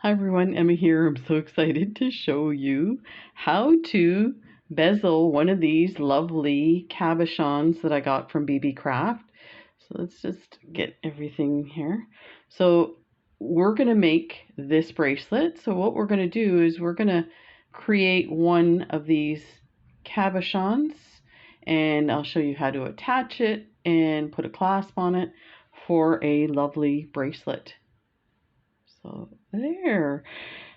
Hi everyone, Emma here. I'm so excited to show you how to bezel one of these lovely cabochons that I got from Beebeecraft. So let's just get everything here. So we're going to make this bracelet. So what we're going to do is we're going to create one of these cabochons, and I'll show you how to attach it and put a clasp on it for a lovely bracelet. So there.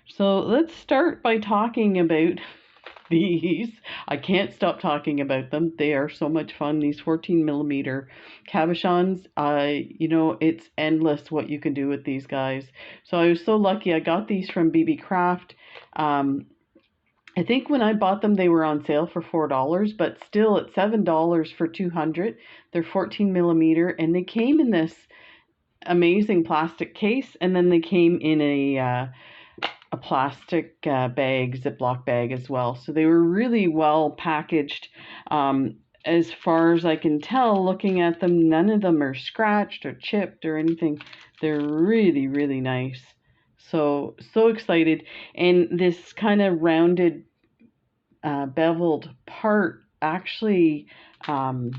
So let's start by talking about these. I can't stop talking about them. They are so much fun. These 14mm cabochons, it's endless what you can do with these guys. So I was so lucky. I got these from Beebeecraft. I think when I bought them, they were on sale for $4, but still at $7 for 200. They're 14mm, and they came in this amazing plastic case, and then they came in a plastic bag, Ziploc bag as well. So they were really well packaged. As far as I can tell, looking at them, none of them are scratched or chipped or anything. They're really, really nice. So excited. And this kind of rounded, beveled part actually kind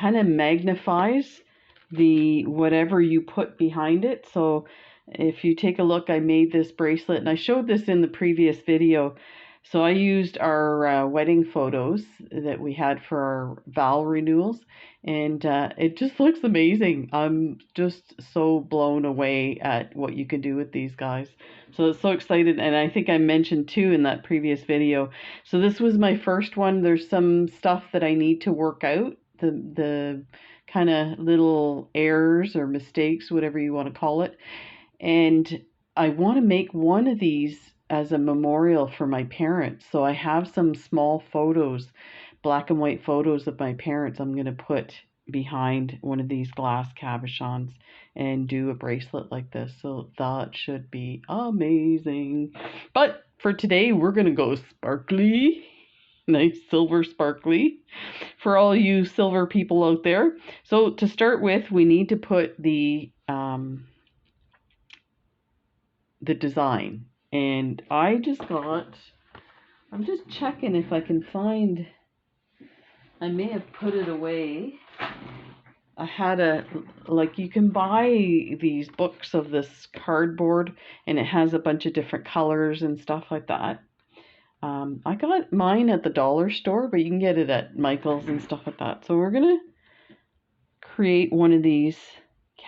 of magnifies the whatever you put behind it. So if you take a look, I made this bracelet, and I showed this in the previous video. So I used our wedding photos that we had for our vow renewals, and it just looks amazing. I'm just so blown away at what you can do with these guys. So so excited, and I think I mentioned too in that previous video. So this was my first one. There's some stuff that I need to work out. The kind of little errors or mistakes, whatever you want to call it. And I want to make one of these as a memorial for my parents. So I have some small photos, black and white photos of my parents I'm going to put behind one of these glass cabochons and do a bracelet like this. So that should be amazing. But for today, we're going to go sparkly. Nice silver sparkly for all you silver people out there. So to start with, we need to put the design. And I'm just checking if I can find, I may have put it away. I had you can buy these books of this cardboard, and it has a bunch of different colors and stuff like that. I got mine at the dollar store, but you can get it at Michael's and stuff like that. So we're going to create one of these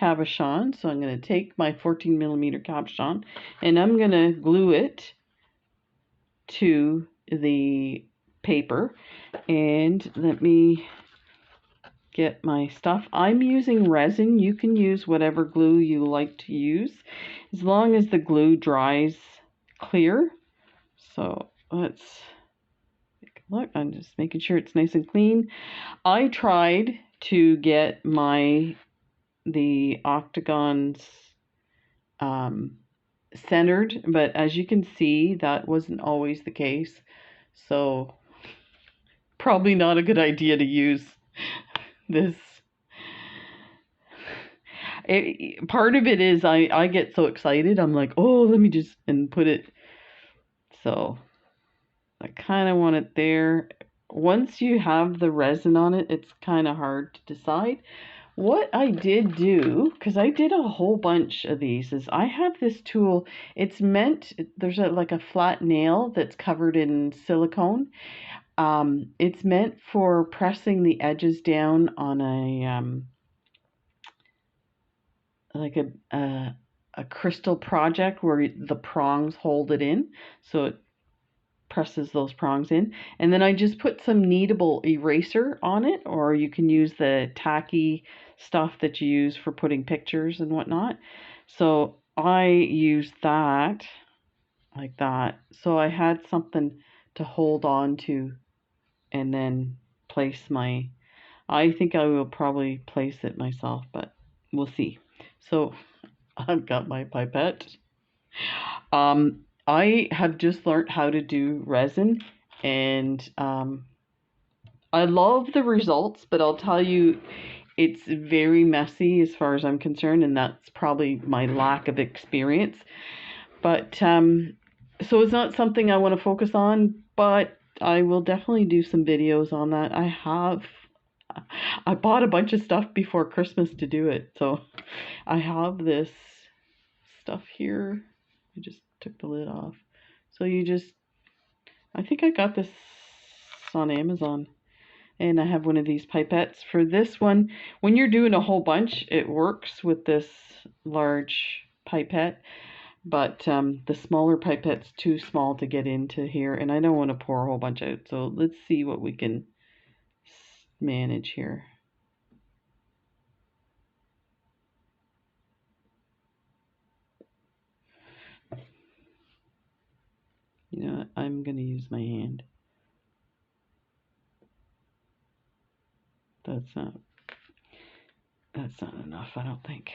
cabochons. So I'm going to take my 14mm cabochon, and I'm going to glue it to the paper. And let me get my stuff. I'm using resin. You can use whatever glue you like to use, as long as the glue dries clear. So let's take a look. I'm just making sure it's nice and clean. I tried to get the octagons centered, but as you can see, that wasn't always the case. So probably not a good idea to use this. Part of it is I get so excited. I'm like, oh, let me just and put it. So I kind of want it there. Once you have the resin on it, it's kind of hard to decide. What I did do, because I did a whole bunch of these, is I have this tool. It's meant, there's like a flat nail that's covered in silicone. It's meant for pressing the edges down on a crystal project where the prongs hold it in. So it presses those prongs in, and then I just put some kneadable eraser on it, or you can use the tacky stuff that you use for putting pictures and whatnot. So I used that like that, so I had something to hold on to and then place I think I will probably place it myself, but we'll see. So I've got my pipette. I have just learned how to do resin, and I love the results, but I'll tell you, it's very messy as far as I'm concerned, and that's probably my lack of experience. But so it's not something I want to focus on, but I will definitely do some videos on that. I bought a bunch of stuff before Christmas to do it. So I have this stuff here. I just took the lid off. So I think I got this on Amazon. And I have one of these pipettes. For this one, when you're doing a whole bunch, it works with this large pipette. But the smaller pipette's too small to get into here. And I don't want to pour a whole bunch out. So let's see what we can manage here. You know what? I'm going to use my hand. That's not enough, I don't think.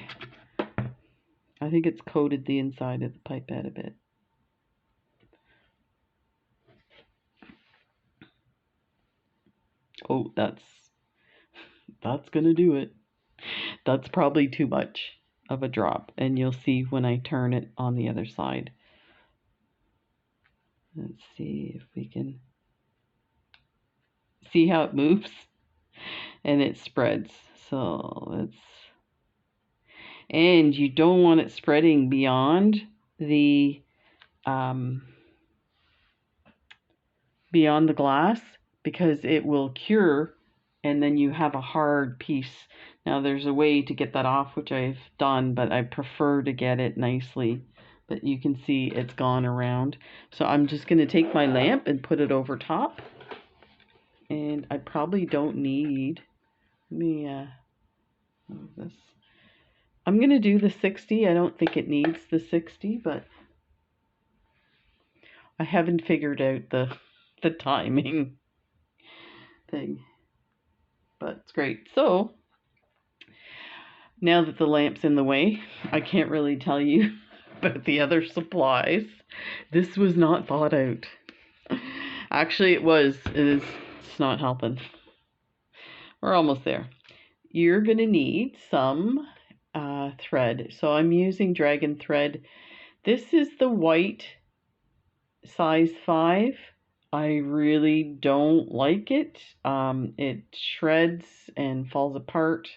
I think it's coated the inside of the pipette a bit. Oh, that's gonna do it. That's probably too much of a drop, and you'll see when I turn it on the other side. Let's see if we can see how it moves and it spreads. So and you don't want it spreading beyond the glass, because it will cure and then you have a hard piece. Now there's a way to get that off, which I've done, but I prefer to get it nicely. But you can see it's gone around. So I'm just going to take my lamp and put it over top. And I probably don't need, let me move this. I'm going to do the 60. I don't think it needs the 60, but I haven't figured out the timing thing. But it's great. So now that the lamp's in the way, I can't really tell you about the other supplies. This was not thought out. Actually, it's not helping. We're almost there. You're going to need some thread. So I'm using dragon thread. This is the white size 5. I really don't like it. It shreds and falls apart.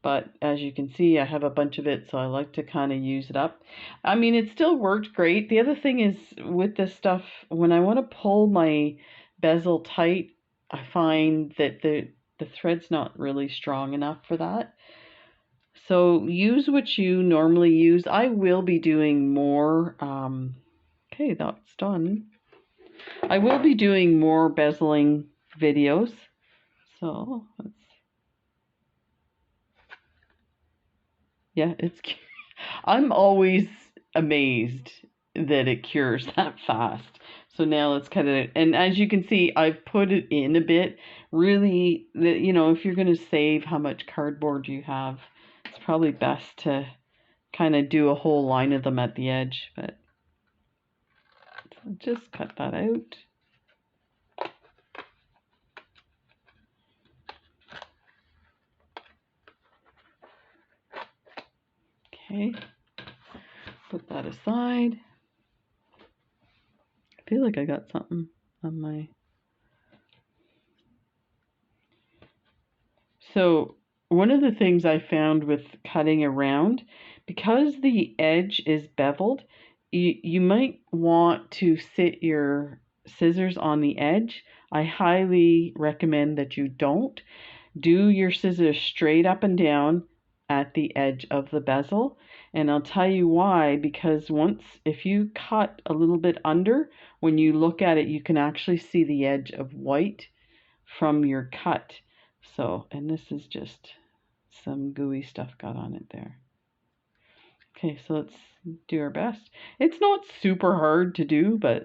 But as you can see, I have a bunch of it, so I like to kind of use it up. I mean, it still worked great. The other thing is with this stuff, when I want to pull my bezel tight, I find that the thread's not really strong enough for that. So use what you normally use. I will be doing more. Okay, that's done. I will be doing more bezeling videos. So yeah, I'm always amazed that it cures that fast. So now let's cut it out. And as you can see, I've put it in a bit. Really, you know, if you're going to save how much cardboard you have, it's probably best to kind of do a whole line of them at the edge. But just cut that out. Okay, put that aside. I feel like I got something on my... So one of the things I found with cutting around, because the edge is beveled, you might want to sit your scissors on the edge. I highly recommend that you don't. Do your scissors straight up and down at the edge of the bezel. And I'll tell you why, because if you cut a little bit under, when you look at it, you can actually see the edge of white from your cut. So, and this is just some gooey stuff got on it there. Okay, so let's do our best. It's not super hard to do, but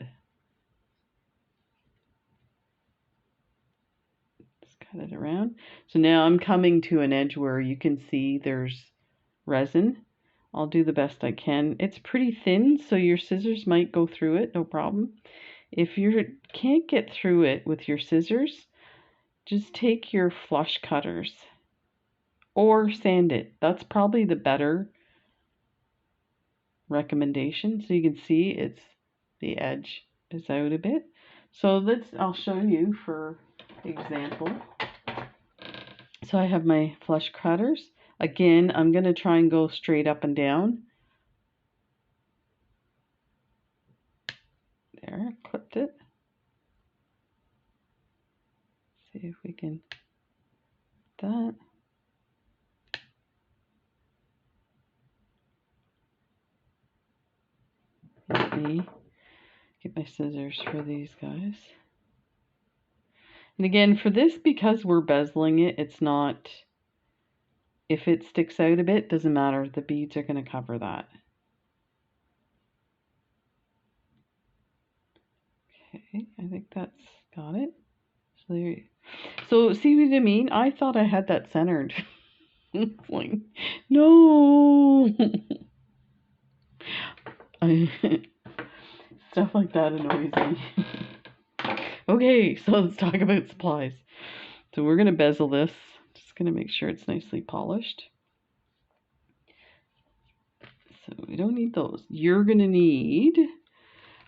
just cut it around. So now I'm coming to an edge where you can see there's resin. I'll do the best I can. It's pretty thin, so your scissors might go through it, no problem. If you can't get through it with your scissors, just take your flush cutters or sand it. That's probably the better recommendation. So you can see the edge is out a bit. So I'll show you for example. So I have my flush cutters. Again, I'm going to try and go straight up and down. There, clipped it. See if we can that. Let me get my scissors for these guys. And again, for this, because we're bezeling it, it's not, if it sticks out a bit, doesn't matter. The beads are going to cover that. Okay, I think that's got it. So there. So see what I mean? I thought I had that centered. It's like, no. Stuff like that annoys me. Okay, so let's talk about supplies. So we're going to bezel this. Just going to make sure it's nicely polished. So we don't need those. You're going to need,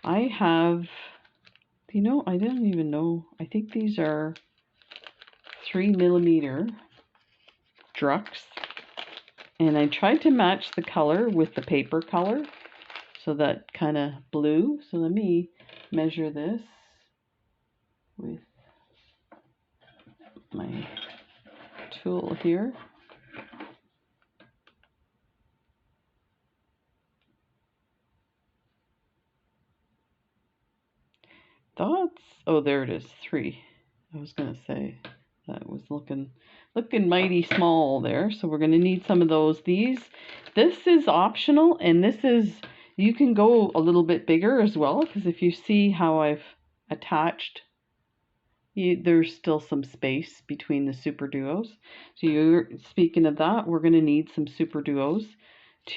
I have, you know, I don't even know. I think these are 3mm Drux. And I tried to match the color with the paper color. So that kind of blue. So let me measure this with my tool here. That's, oh, there it is, 3. I was gonna say that was looking mighty small there. So we're gonna need some of those. This is optional, and this is, you can go a little bit bigger as well, because if you see how I've attached, there's still some space between the super duos. So you're speaking of that, we're going to need some super duos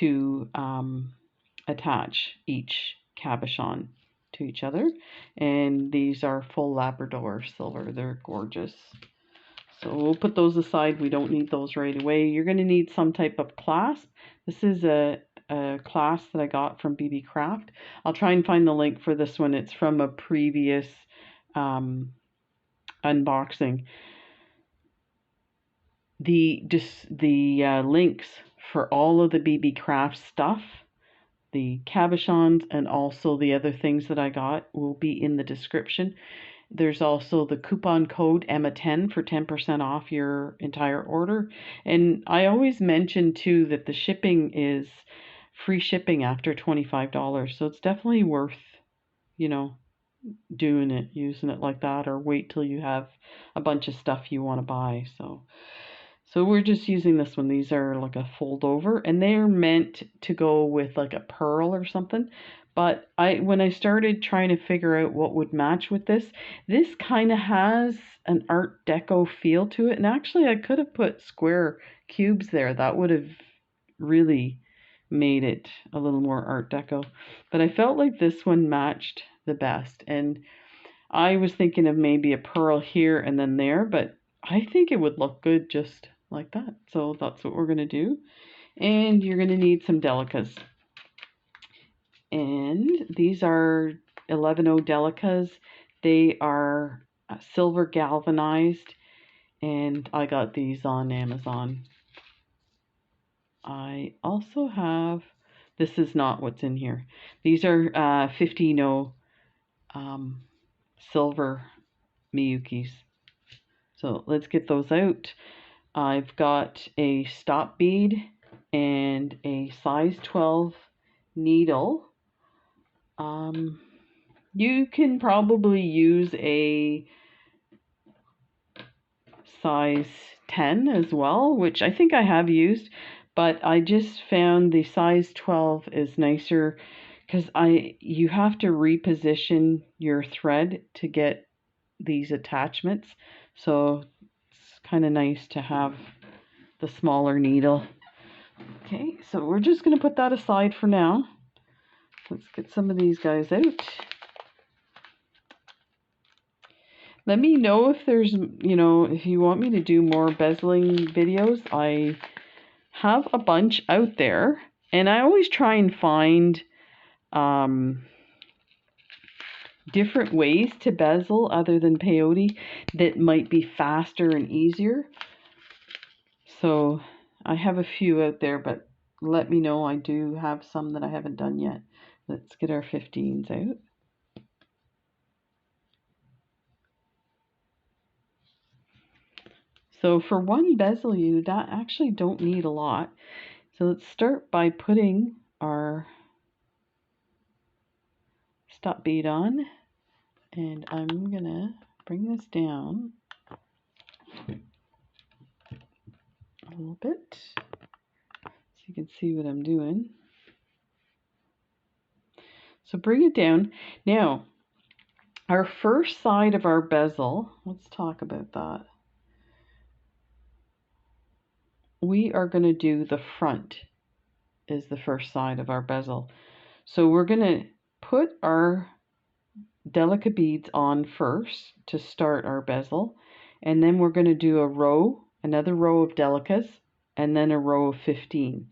to attach each cabochon to each other. And these are full Labrador silver. They're gorgeous. So we'll put those aside. We don't need those right away. You're going to need some type of clasp. This is a clasp that I got from Beebeecraft. I'll try and find the link for this one. It's from a previous unboxing. The links for all of the Beebeecraft stuff, the cabochons, and also the other things that I got will be in the description. There's also the coupon code Emma10 for 10% off your entire order. And I always mention too that the shipping is free shipping after $25. So it's definitely worth, you know, doing it, using it like that, or wait till you have a bunch of stuff you want to buy. So we're just using this one. These are like a fold over, and they're meant to go with like a pearl or something. But when I started trying to figure out what would match with this kind of has an Art Deco feel to it. And actually I could have put square cubes there. That would have really made it a little more Art Deco. But I felt like this one matched the best. And I was thinking of maybe a pearl here and then there, but I think it would look good just like that. So that's what we're going to do. And you're going to need some delicas. And these are 11O delicas. They are silver galvanized, and I got these on Amazon. I also have, this is not what's in here. These are 15O silver Miyukis. So let's get those out. I've got a stop bead and a size 12 needle. You can probably use a size 10 as well, which I think I have used, but I just found the size 12 is nicer because you have to reposition your thread to get these attachments. So it's kind of nice to have the smaller needle. Okay, so we're just going to put that aside for now. Let's get some of these guys out. Let me know if there's, if you want me to do more bezeling videos. I have a bunch out there. And I always try and find different ways to bezel other than peyote that might be faster and easier. So I have a few out there, but let me know. I do have some that I haven't done yet. Let's get our 15s out. So for one bezel you actually don't need a lot. So let's start by putting our stop bead on, and I'm gonna bring this down a little bit so you can see what I'm doing. So bring it down. Now, our first side of our bezel, let's talk about that. We are going to do the front is the first side of our bezel. So we're going to put our delicate beads on first to start our bezel, and then we're going to do a row, another row of delicates, and then a row of 15.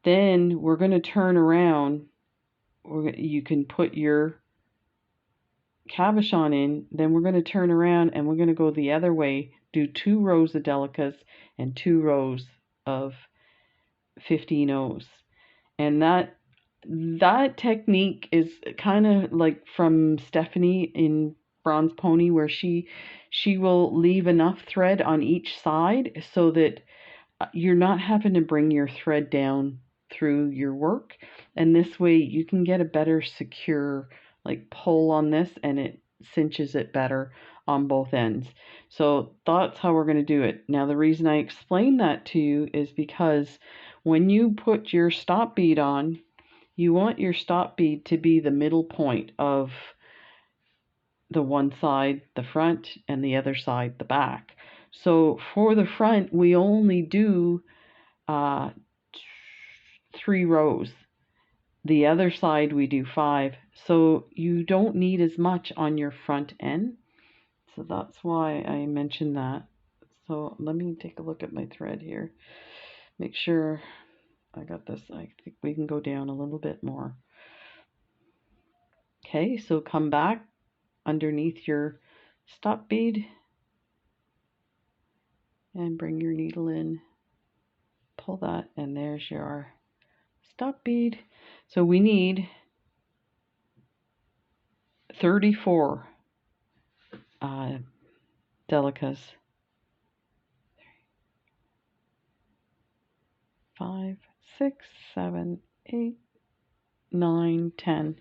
Then we're going to turn around. You can put your cabochon in, then we're going to turn around and we're going to go the other way, do 2 rows of delicates and 2 rows of 15 O's. And that technique is kind of like from Stephanie in Bronze Pony, where she will leave enough thread on each side so that you're not having to bring your thread down through your work, and this way you can get a better secure like pull on this, and it cinches it better on both ends. So that's how we're going to do it. Now the reason I explain that to you is because when you put your stop bead on, you want your stop bead to be the middle point of the one side, the front, and the other side, the back. So for the front, we only do 3 rows. The other side we do 5. So you don't need as much on your front end. So that's why I mentioned that. So let me take a look at my thread here. Make sure I got this. I think we can go down a little bit more. Okay, so come back underneath your stop bead and bring your needle in. Pull that, and there's your stop bead. So we need 34 delicates. 5, 6, 7, 8, 9, 10.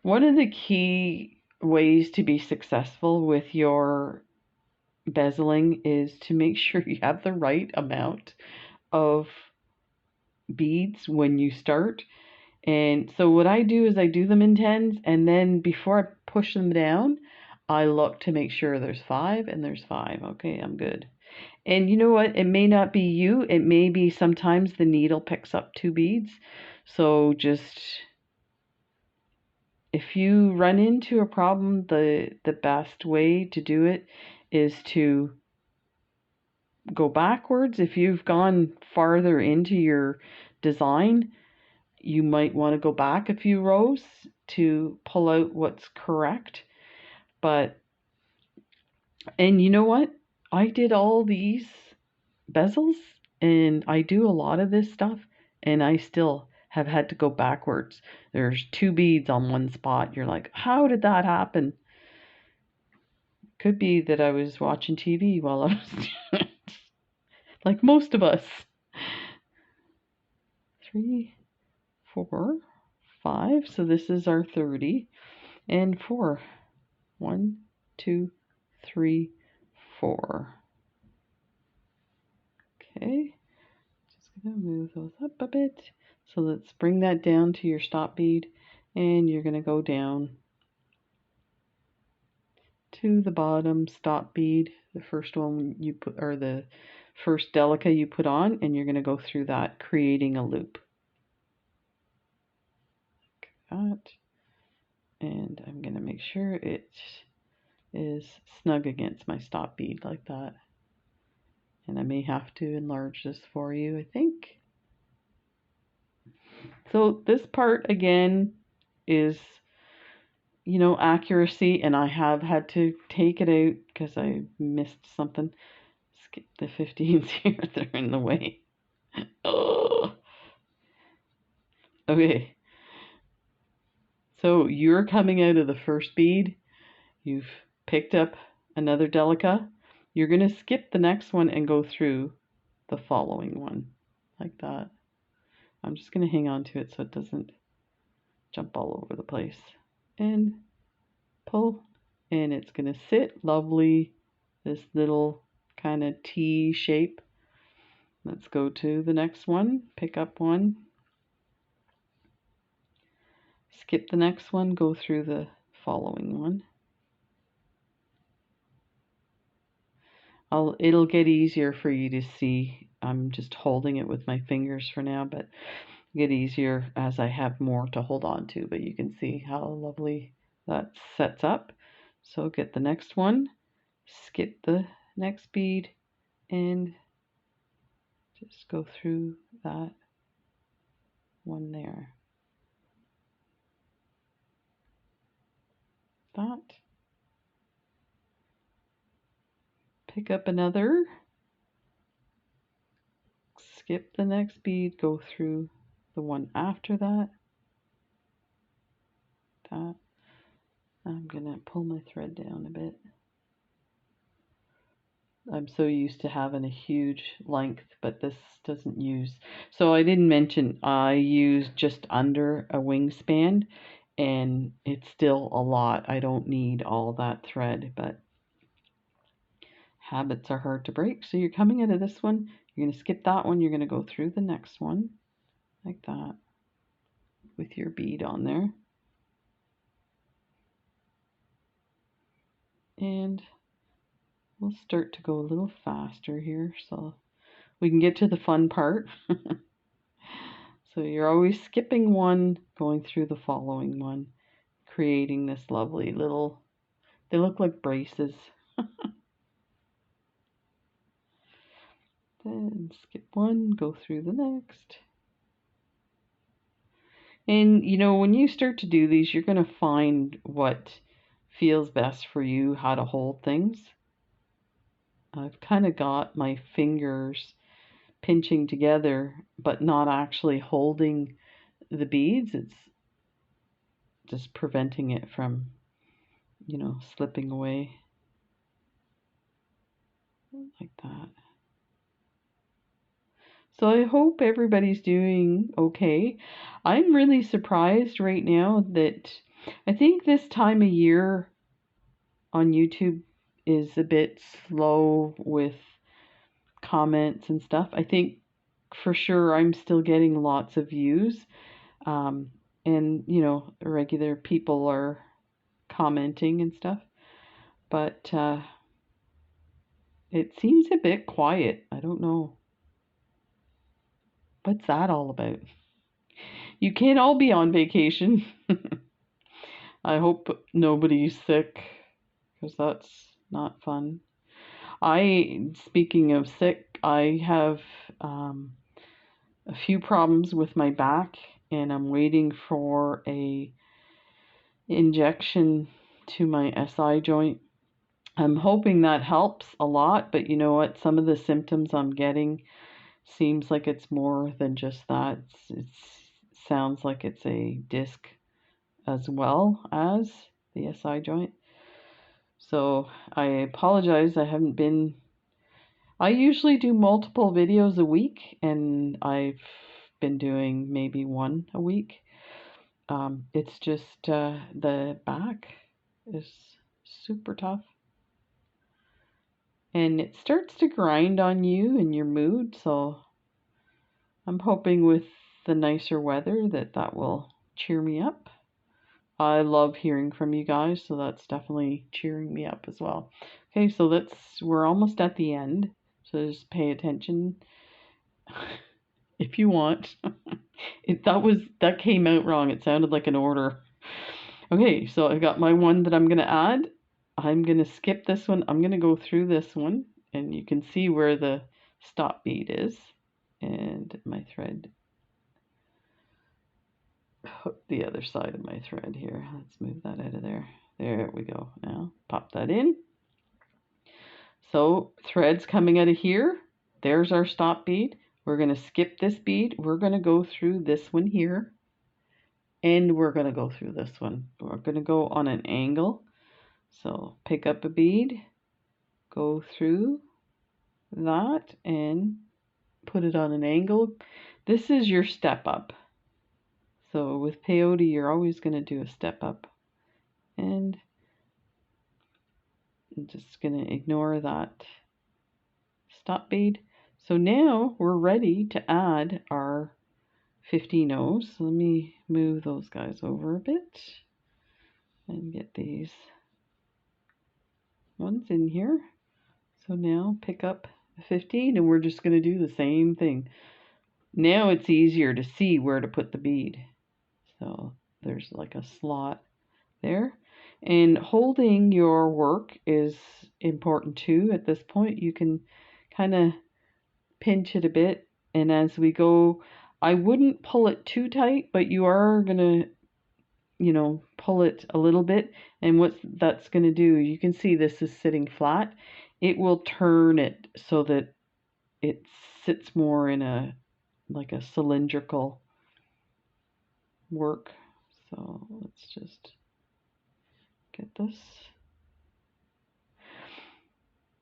One of the key ways to be successful with your bezeling is to make sure you have the right amount of beads when you start. And so what I do is I do them in 10s, and then before I push them down, I look to make sure there's 5 and there's 5. Okay, I'm good. And you know what? It may not be you. It may be sometimes the needle picks up 2 beads. So just, if you run into a problem, the best way to do it is to go backwards. If you've gone farther into your design, you might want to go back a few rows to pull out what's correct. And you know what? I did all these bezels, and I do a lot of this stuff, and I still have had to go backwards. There's 2 beads on one spot. You're like, how did that happen? Could be that I was watching TV while I was doing it, like most of us. 3, 4, 5. So this is our 30, and 4. 1, 2, 3, 4. Okay. Just gonna move those up a bit. So let's bring that down to your stop bead, and you're gonna go down to the bottom stop bead, the first one you put, or the first delica you put on, and you're gonna go through that, creating a loop. Like that. And I'm gonna make sure it is snug against my stop bead like that. And I may have to enlarge this for you, I think. So this part again is, accuracy, and I have had to take it out because I missed something. Skip the 15s here, they're in the way. Oh, okay. So you're coming out of the first bead, you've picked up another delica, you're going to skip the next one and go through the following one, like that. I'm just going to hang on to it so it doesn't jump all over the place. And pull, and it's going to sit lovely, this little kind of T shape. Let's go to the next one, pick up one, skip the next one, go through the following one. It'll get easier for you to see. I'm just holding it with my fingers for now, but get easier as I have more to hold on to. But you can see how lovely that sets up. So get the next one, skip the next bead, and just go through that one there. That. Pick up another, skip the next bead, go through the one after that. That. I'm gonna pull my thread down a bit. I'm so used to having a huge length, but this doesn't use. So I didn't mention I use just under a wingspan, and it's still a lot. I don't need all that thread, but habits are hard to break. So you're coming out of this one, you're going to skip that one, you're going to go through the next one, like that, with your bead on there. And we'll start to go a little faster here so we can get to the fun part. So you're always skipping one, going through the following one, creating this lovely little, they look like braces. Then skip one, go through the next. And when you start to do these, you're going to find what feels best for you, how to hold things. I've kind of got my fingers pinching together, but not actually holding the beads. It's just preventing it from, slipping away like that. So I hope everybody's doing okay. I'm really surprised right now that I think this time of year on YouTube is a bit slow with comments and stuff. I think for sure I'm still getting lots of views. And, regular people are commenting and stuff. But it seems a bit quiet. I don't know. What's that all about? You can't all be on vacation. I hope nobody's sick, because that's not fun. Speaking of sick, I have a few problems with my back, and I'm waiting for a injection to my SI joint. I'm hoping that helps a lot, but you know what? Some of the symptoms I'm getting seems like it's more than just that. It sounds like it's a disc as well as the SI joint. So I apologize. I usually do multiple videos a week, and I've been doing maybe one a week. It's just the back is super tough. And it starts to grind on you and your mood, so I'm hoping with the nicer weather that will cheer me up. I love hearing from you guys, so that's definitely cheering me up as well. Okay, so we're almost at the end, so just pay attention if you want. That came out wrong. It sounded like an order. Okay, so I got my one that I'm going to add. I'm going to skip this one. I'm going to go through this one, and you can see where the stop bead is, and my thread hook the other side of my thread here. Let's move that out of there. There we go. Now pop that in. So threads coming out of here. There's our stop bead. We're going to skip this bead. We're going to go through this one here. And we're going to go through this one. We're going to go on an angle. So pick up a bead, go through that, and put it on an angle. This is your step up. So with peyote, you're always going to do a step up. And I'm just going to ignore that stop bead. So now we're ready to add our 15 O's. So let me move those guys over a bit and get these ones in here. So now pick up 15 and we're just going to do the same thing. Now it's easier to see where to put the bead. So there's like a slot there. And holding your work is important too. At this point, you can kind of pinch it a bit. And as we go, I wouldn't pull it too tight, but you are going to, you know, pull it a little bit. And what that's going to do, you can see this is sitting flat. It will turn it so that it sits more in a, like a cylindrical work. So let's just get this.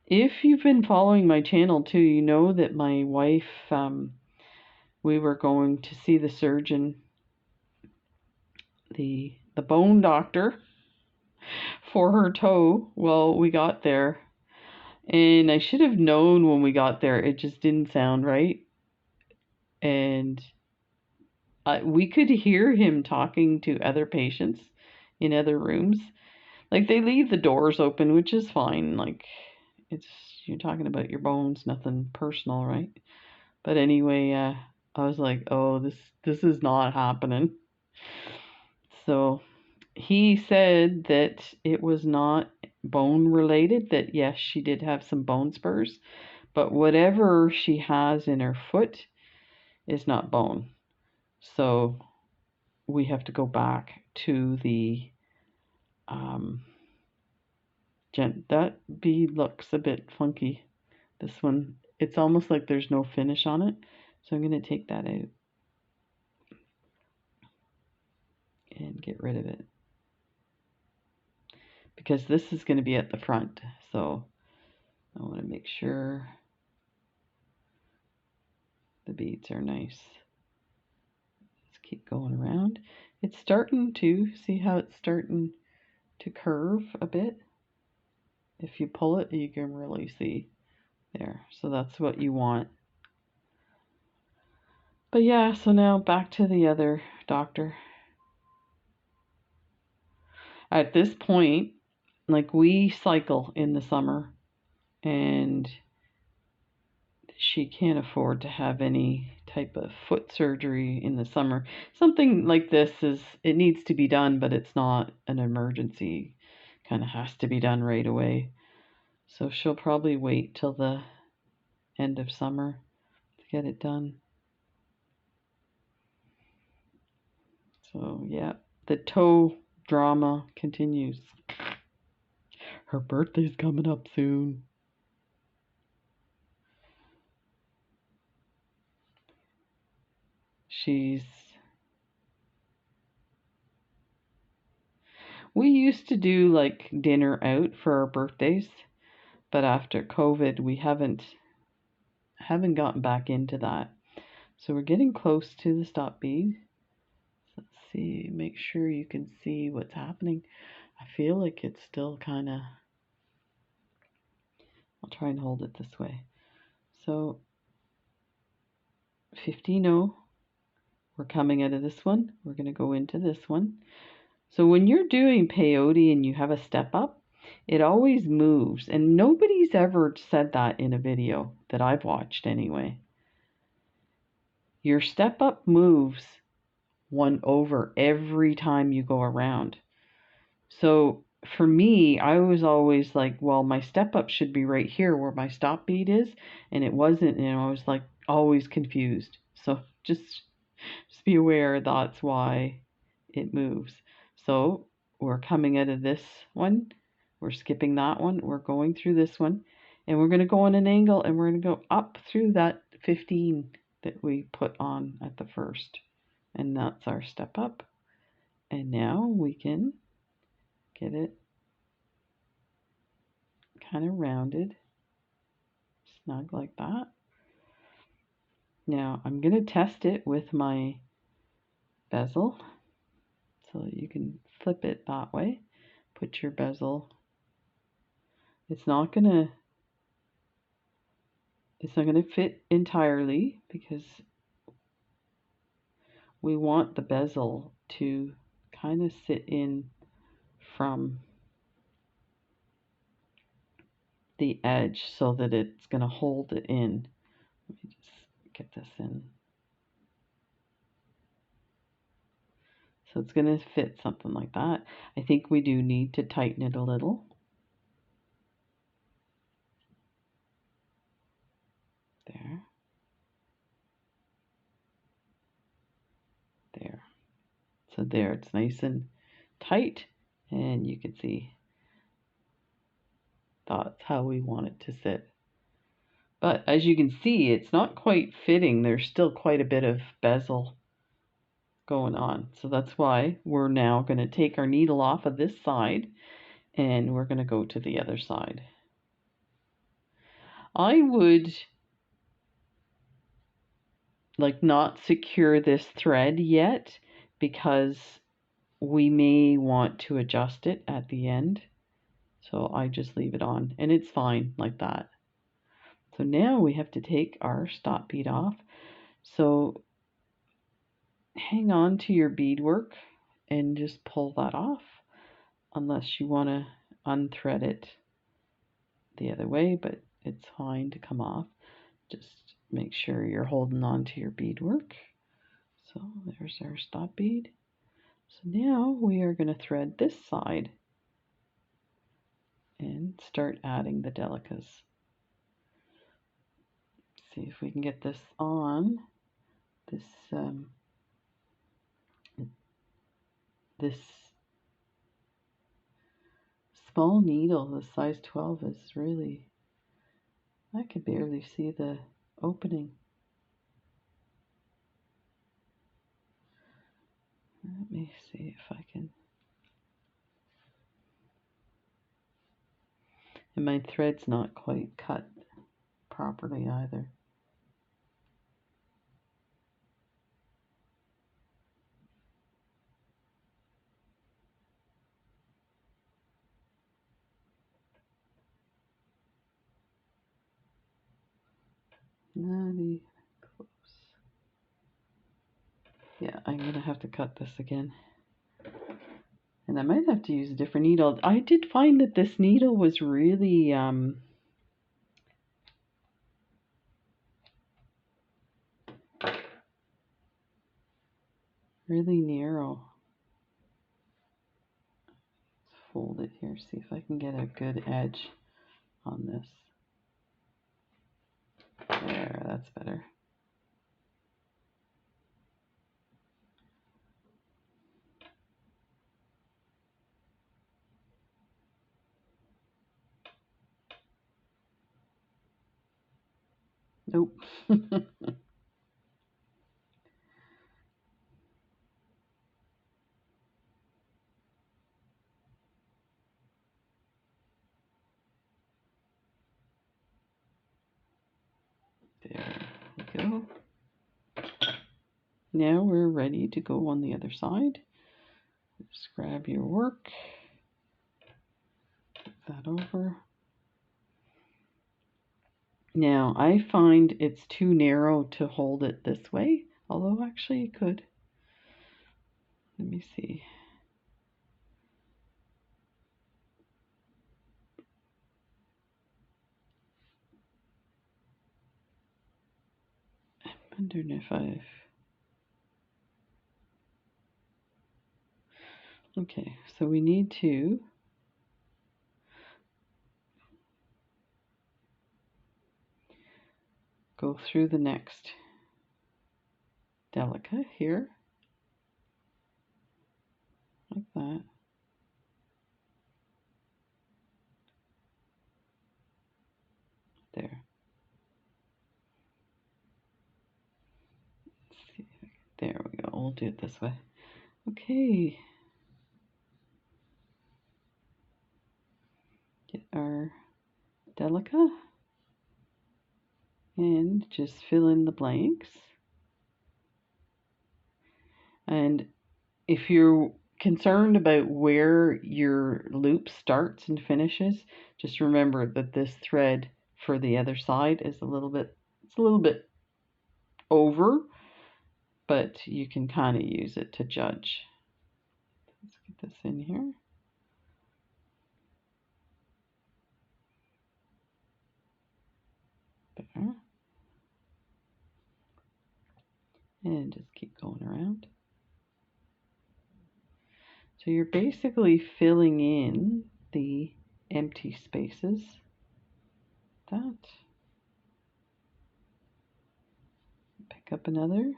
If you've been following my channel too, you know that my wife, we were going to see the surgeon, the bone doctor, for her toe. Well, we got there, and I should have known when we got there, it just didn't sound right. And we could hear him talking to other patients in other rooms. Like, they leave the doors open, which is fine. Like, it's, you're talking about your bones, nothing personal, right? But anyway, I was like, oh, this is not happening. So he said that it was not bone related, that yes, she did have some bone spurs, but whatever she has in her foot is not bone. So we have to go back to the that bead looks a bit funky. This one, it's almost like there's no finish on it. So I'm going to take that out and get rid of it, because this is going to be at the front. So I want to make sure the beads are nice. Let's keep going around. It's starting to, see how it's starting to curve a bit? If you pull it, you can really see there. So that's what you want. But yeah, so now back to the other doctor. At this point, like, we cycle in the summer, and she can't afford to have any type of foot surgery in the summer. Something like this it needs to be done, but it's not an emergency. Kind of has to be done right away. So she'll probably wait till the end of summer to get it done. So yeah, the toe drama continues. Her birthday's coming up soon. We used to do like dinner out for our birthdays, but after COVID, we haven't gotten back into that. So we're getting close to the stop bead. Let's see, make sure you can see what's happening. I feel like it's still kind of, I'll try and hold it this way. So 15-0, we're coming out of this one. We're going to go into this one. So when you're doing peyote and you have a step up, it always moves. And nobody's ever said that in a video that I've watched anyway. Your step up moves one over every time you go around. So for me, I was always like, well, my step up should be right here where my stop bead is. And it wasn't, and I was like always confused. So just be aware that's why it moves. So we're coming out of this one, we're skipping that one, we're going through this one, and we're going to go on an angle, and we're going to go up through that 15 that we put on at the first, and that's our step up. And now we can get it kind of rounded, snug like that. Now I'm going to test it with my bezel, so you can flip it that way, put your bezel. It's not gonna fit entirely because we want the bezel to kind of sit in from the edge so that it's going to hold it in. Let me just get this in. So it's going to fit something like that. I think we do need to tighten it a little. There. There. So there, it's nice and tight, and you can see that's how we want it to sit. But as you can see, it's not quite fitting. There's still quite a bit of bezel going on. So that's why we're now going to take our needle off of this side, and we're going to go to the other side. I would not secure this thread yet because we may want to adjust it at the end. So I just leave it on, and it's fine like that. So now we have to take our stop bead off. So hang on to your beadwork and just pull that off, unless you want to unthread it the other way, but it's fine to come off. Just make sure you're holding on to your beadwork. So there's our stop bead. So now we are going to thread this side and start adding the delicas. See if we can get this on. This small needle, the size 12, is really, I could barely see the opening. Let me see if I can. And my thread's not quite cut properly either. Not even close. Yeah, I'm gonna have to cut this again. And I might have to use a different needle. I did find that this needle was really really narrow. Let's fold it here, see if I can get a good edge on this. There, that's better. Nope. There we go. Now we're ready to go on the other side. Just grab your work, flip that over. Now I find it's too narrow to hold it this way, although actually you could. Let me see. I'm wondering if I've... Okay, so we need to go through the next delica here. like that. There. Let's see. There we go. We'll do it this way. Okay. Get our Delica and just fill in the blanks. And if you're concerned about where your loop starts and finishes, just remember that this thread for the other side is a little bit over, but you can kind of use it to judge. Let's get this in here. There. And just keep going around. So you're basically filling in the empty spaces. That. Pick up another.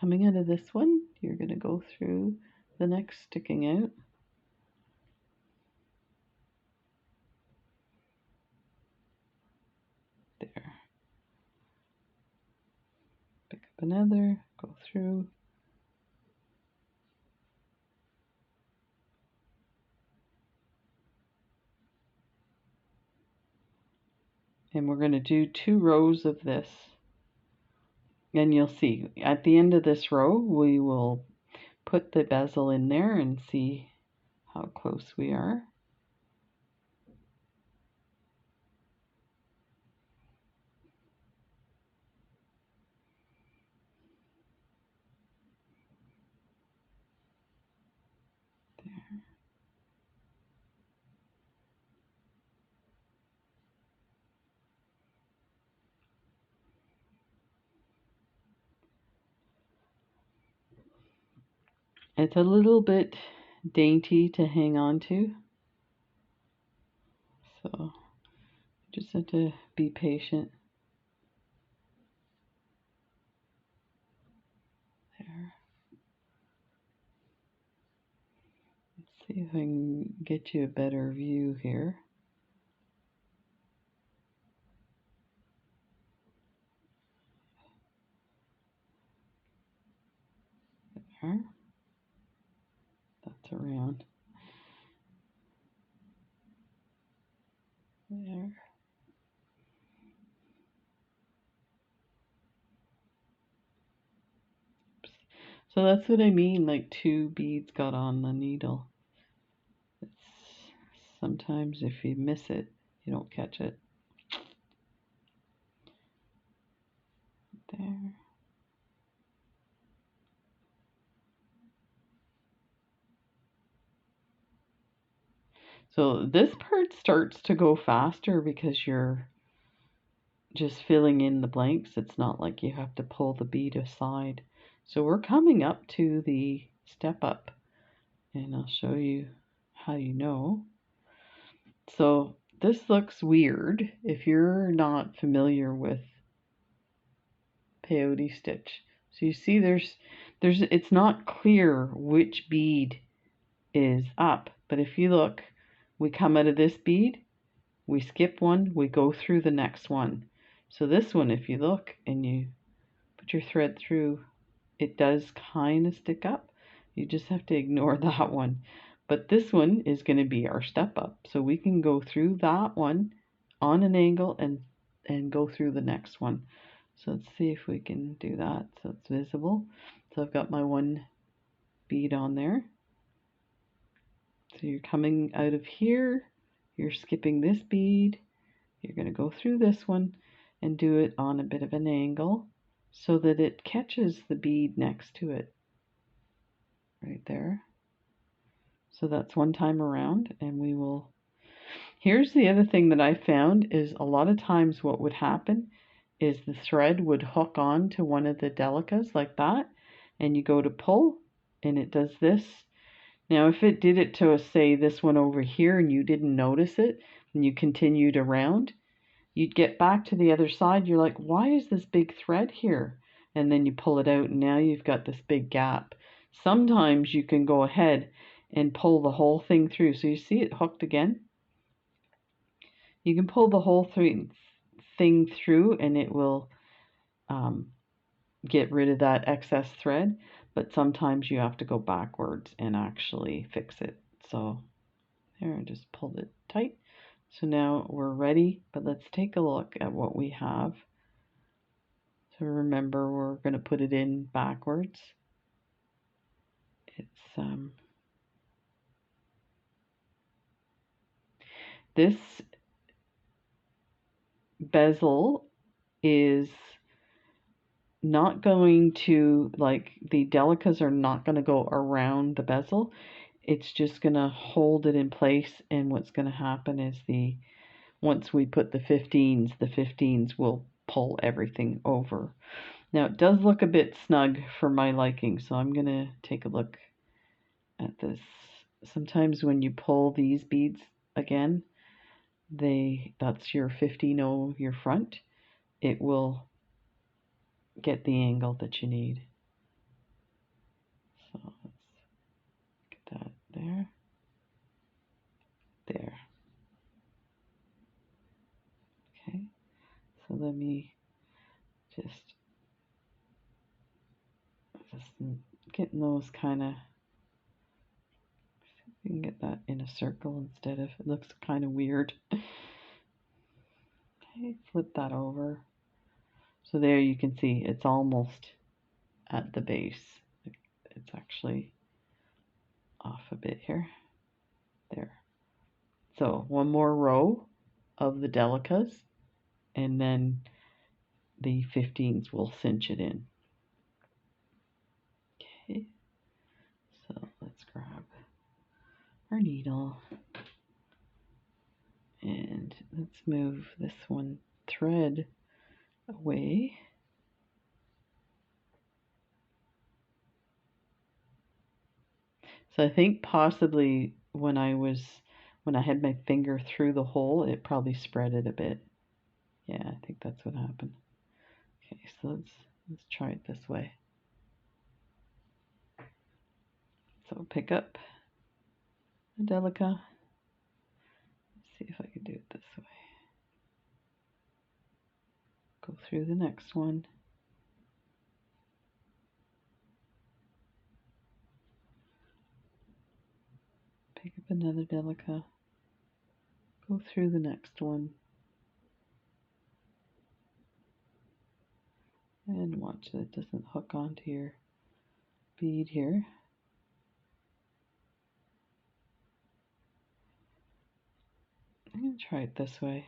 Coming out of this one, you're going to go through the next sticking out. There. Pick up another, go through. And we're going to do 2 rows of this. And you'll see at the end of this row, we will put the bezel in there and see how close we are. There. It's a little bit dainty to hang on to, so just have to be patient. There. Let's see if I can get you a better view here. There. That's around. There. So that's what I mean, like 2 beads got on the needle. It's sometimes if you miss it, you don't catch it. There. So this part starts to go faster because you're just filling in the blanks. It's not like you have to pull the bead aside. So we're coming up to the step up, and I'll show you how you know. So this looks weird if you're not familiar with peyote stitch. So you see it's not clear which bead is up, but if you look, we come out of this bead, we skip one, we go through the next one. So this one, if you look and you put your thread through, it does kind of stick up. You just have to ignore that one. But this one is going to be our step up. So we can go through that one on an angle and go through the next one. So let's see if we can do that so it's visible. So I've got my 1 bead on there. So you're coming out of here, you're skipping this bead, you're going to go through this one and do it on a bit of an angle so that it catches the bead next to it. Right there. So that's 1 time around, and we will... Here's the other thing that I found is a lot of times what would happen is the thread would hook on to one of the delicas like that, and you go to pull and it does this. Now if it did it to, say, this one over here and you didn't notice it and you continued around, you'd get back to the other side, you're like, why is this big thread here? And then you pull it out and now you've got this big gap. Sometimes you can go ahead and pull the whole thing through. So you see it hooked again? You can pull the whole thing through and it will get rid of that excess thread, but sometimes you have to go backwards and actually fix it. So there, I just pulled it tight. So now we're ready, but let's take a look at what we have. So remember, we're going to put it in backwards. It's this bezel is not going to, like, the delicas are not going to go around the bezel. It's just going to hold it in place, and what's going to happen is once we put the 15s will pull everything over. Now it does look a bit snug for my liking, so I'm going to take a look at this. Sometimes when you pull these beads again, that's your 15-0, your front. It will get the angle that you need. So let's get that there. There. Okay. So let me just getting those kind of, you can get that in a circle instead of, it looks kind of weird. Okay, flip that over. So there you can see it's almost at the base. It's actually off a bit here. There. So one more row of the delicas, and then the 15s will cinch it in. Okay, so let's grab our needle and let's move this one thread away. So I think possibly when I had my finger through the hole, it probably spread it a bit. Yeah, I think that's what happened. Okay, so let's try it this way. So pick up a delica. Let's see if I can do it this way. Go through the next one. Pick up another delica. Go through the next one. And watch that it doesn't hook onto your bead here. I'm going to try it this way,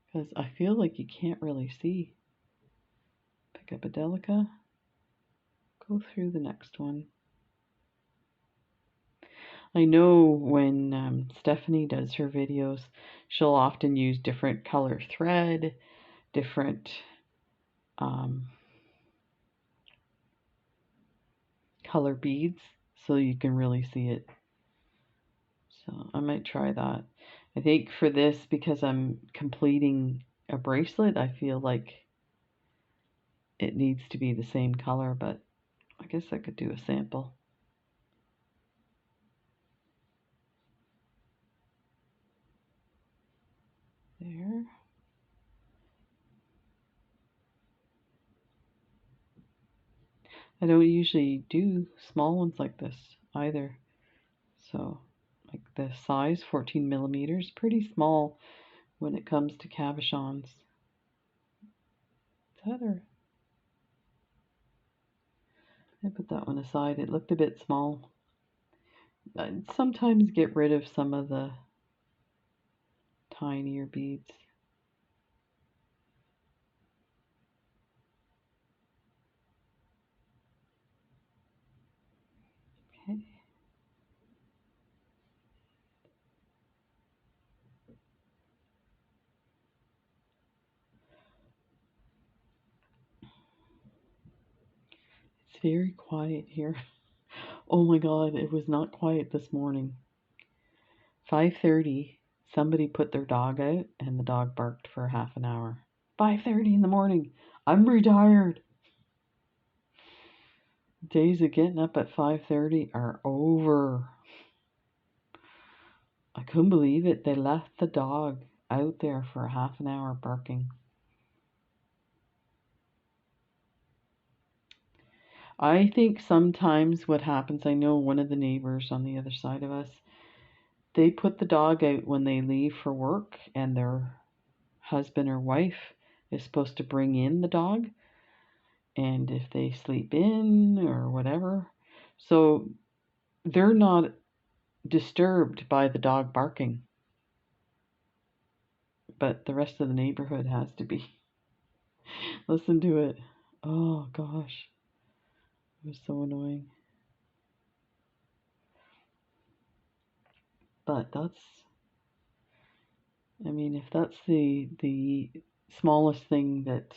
because I feel like you can't really see. Pick up a delica, go through the next one. I know when Stephanie does her videos, she'll often use different color thread, different color beads, so you can really see it. So I might try that. I think for this, because I'm completing a bracelet, I feel like it needs to be the same color, but I guess I could do a sample. There. I don't usually do small ones like this either. So, like the size, 14 millimeters, pretty small when it comes to cabochons. Is that or? I put that one aside. It looked a bit small. I'd sometimes get rid of some of the tinier beads. Okay. It's very quiet here. Oh my God, it was not quiet this morning. 5:30, somebody put their dog out and the dog barked for half an hour. 5:30 in the morning. I'm retired. Days of getting up at 5:30 are over. couldn't believe it. They left the dog out there for half an hour barking. I think sometimes what happens, I know one of the neighbors on the other side of us, they put the dog out when they leave for work, and their husband or wife is supposed to bring in the dog, and if they sleep in or whatever, so they're not disturbed by the dog barking, but the rest of the neighborhood has to be. Listen to it. Oh gosh, it was so annoying. But that's, I mean, if that's the smallest thing that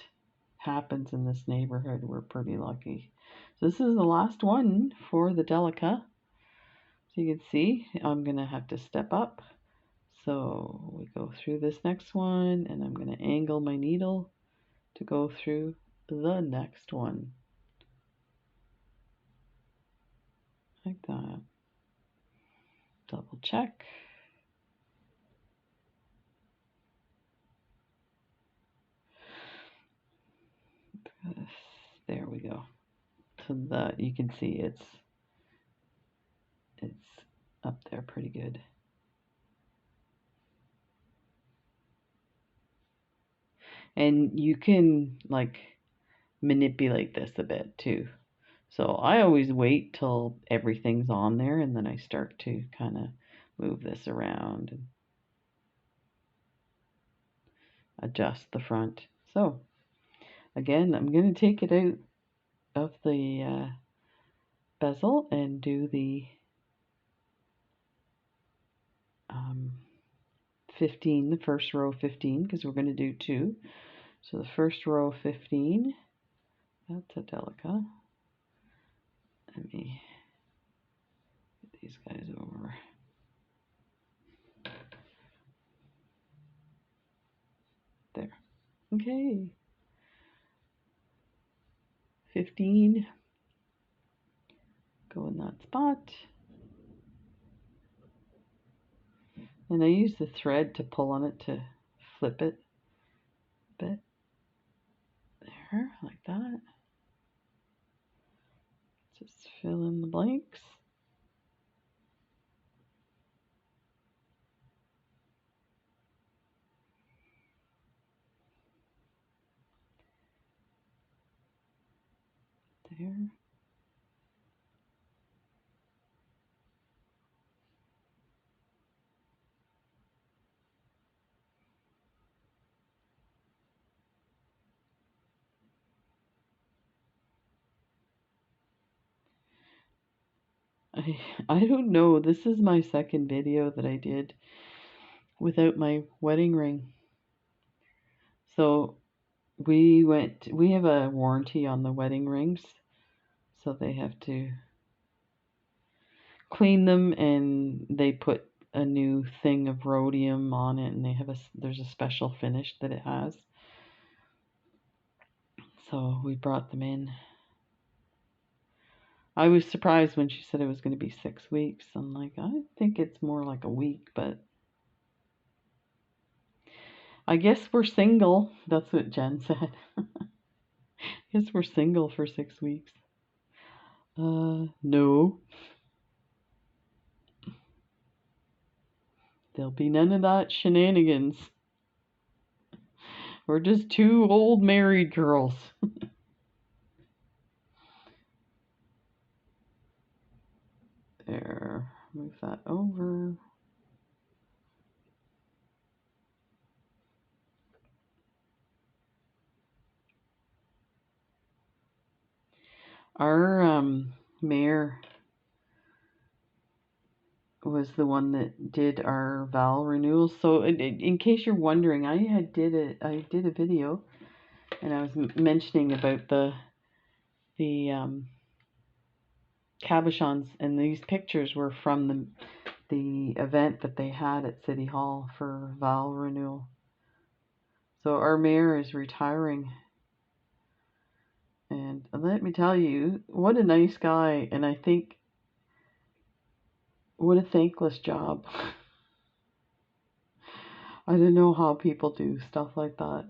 happens in this neighborhood, we're pretty lucky. So this is the last one for the Delica. So you can see I'm gonna have to step up. So we go through this next one, and I'm gonna angle my needle to go through the next one. Like that. Double check. There we go. So that you can see it's up there pretty good. And you can like manipulate this a bit too. So I always wait till everything's on there, and then I start to kind of move this around and adjust the front. So again, I'm going to take it out of the bezel and do the 15, the first row 15, because we're going to do 2. So the first row 15, that's a Delica. Let me get these guys over. There. Okay. 15. Go in that spot. And I use the thread to pull on it to flip it a bit. There, like that. Just fill in the blanks. There. I don't know. This is my second video that I did without my wedding ring. So we have a warranty on the wedding rings. So they have to clean them, and they put a new thing of rhodium on it, and there's a special finish that it has. So we brought them in. I was surprised when she said it was going to be 6 weeks. I'm like, I think it's more like a week, but I guess we're single. That's what Jen said. I guess we're single for 6 weeks. No. There'll be none of that shenanigans. We're just 2 old married girls. There. Move that over. Our mayor was the one that did our vow renewal. So in case you're wondering, I did a video, and I was mentioning about the Cabochons, and these pictures were from the event that they had at City Hall for vow renewal. So our mayor is retiring, and let me tell you, what a nice guy, and I think what a thankless job. I don't know how people do stuff like that.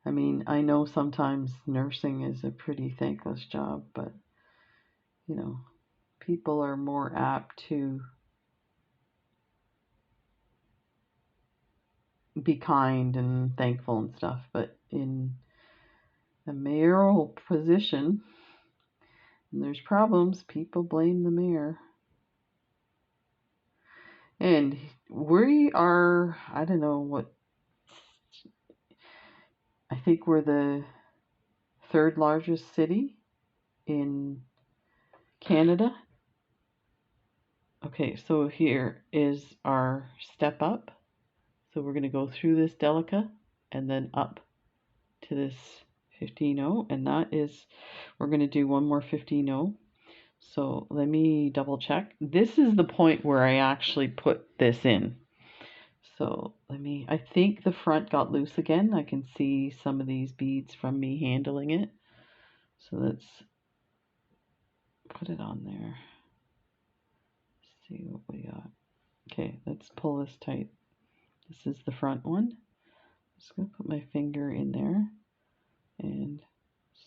I mean, I know sometimes nursing is a pretty thankless job, but you know, people are more apt to be kind and thankful and stuff. But in a mayoral position, when there's problems, people blame the mayor. And we are, I don't know what, I think we're the third largest city in Canada. Okay, so here is our step up. So we're going to go through this Delica and then up to this 15-0, and that is, we're going to do one more 15-0. So let me double check. This is the point where I actually put this in. So I think the front got loose again. I can see some of these beads from me handling it. So let's put it on there. See what we got. Okay, let's pull this tight. This is the front one. I'm just going to put my finger in there and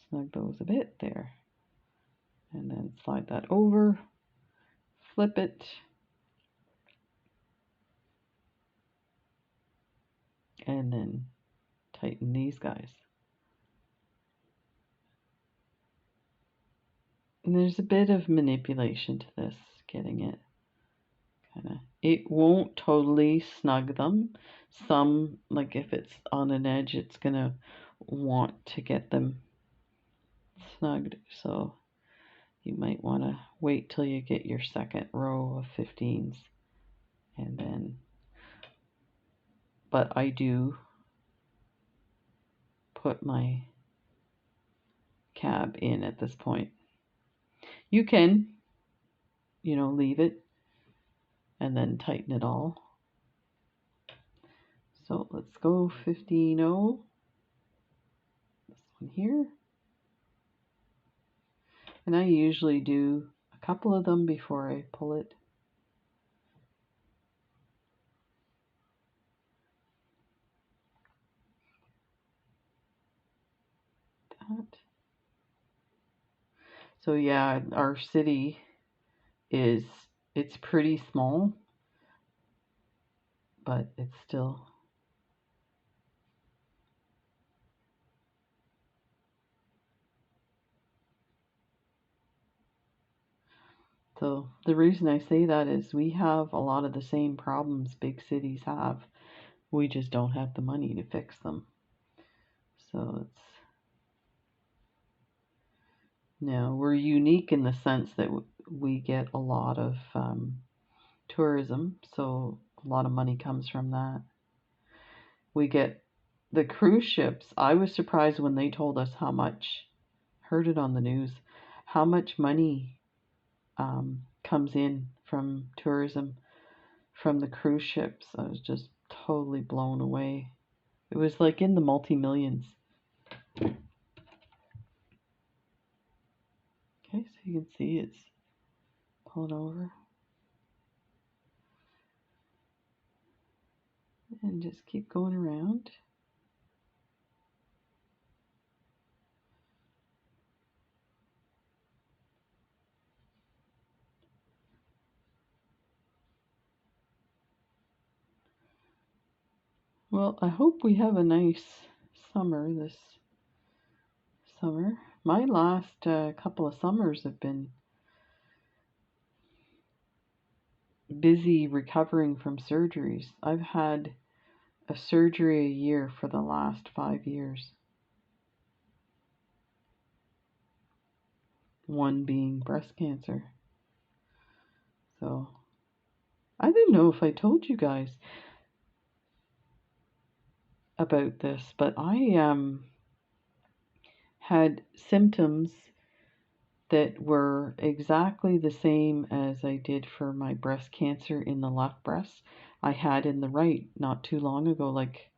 snug those a bit there. And then slide that over, flip it, and then tighten these guys. And there's a bit of manipulation to this, getting it it won't totally snug them. Some, like if it's on an edge, it's gonna want to get them snugged. So you might want to wait till you get your second row of 15s, and then, but I do put my cab in at this point. You can, leave it and then tighten it all. So let's go 15-0. This one here. And I usually do a couple of them before I pull it. That. So yeah, our city it's pretty small, but it's still, so the reason I say that is we have a lot of the same problems big cities have. We just don't have the money to fix them. So now we're unique in the sense that we get a lot of tourism, so a lot of money comes from that. We get the cruise ships. I was surprised when they told us how much, heard it on the news, how much money comes in from tourism from the cruise ships. I was just totally blown away. It was like in the multi-millions. Okay, so you can see it's pulling over. And just keep going around. Well, I hope we have a nice summer this summer. My last couple of summers have been busy recovering from surgeries. I've had a surgery a year for the last 5 years. One being breast cancer. So, I didn't know if I told you guys about this, but I had symptoms that were exactly the same as I did for my breast cancer in the left breast. I had in the right not too long ago, like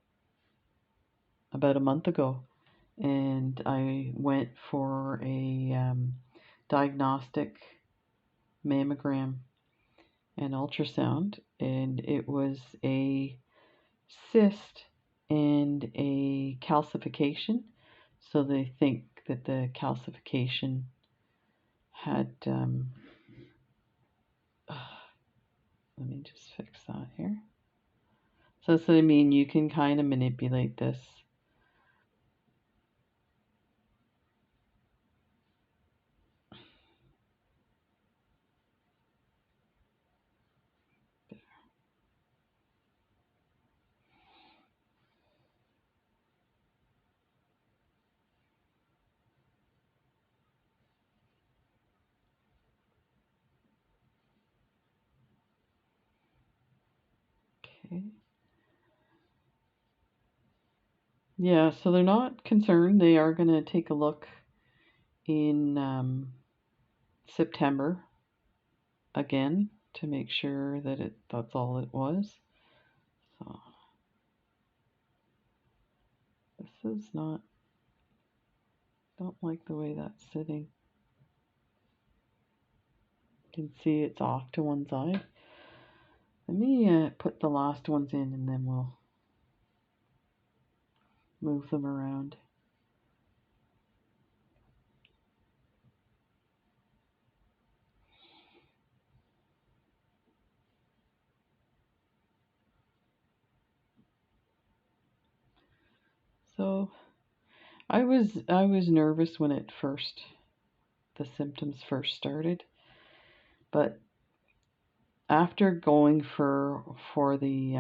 about a month ago, and I went for a diagnostic mammogram, an ultrasound, and it was a cyst and a calcification. So they think that the calcification had, let me just fix that here. So that's what I mean, you can kind of manipulate this. Okay. Yeah, so they're not concerned. They are going to take a look in September again to make sure that that's all it was. So this is not, don't like the way that's sitting. You can see it's off to one side. Let me put the last ones in and then we'll move them around. So I was nervous when the symptoms first started, but after going for the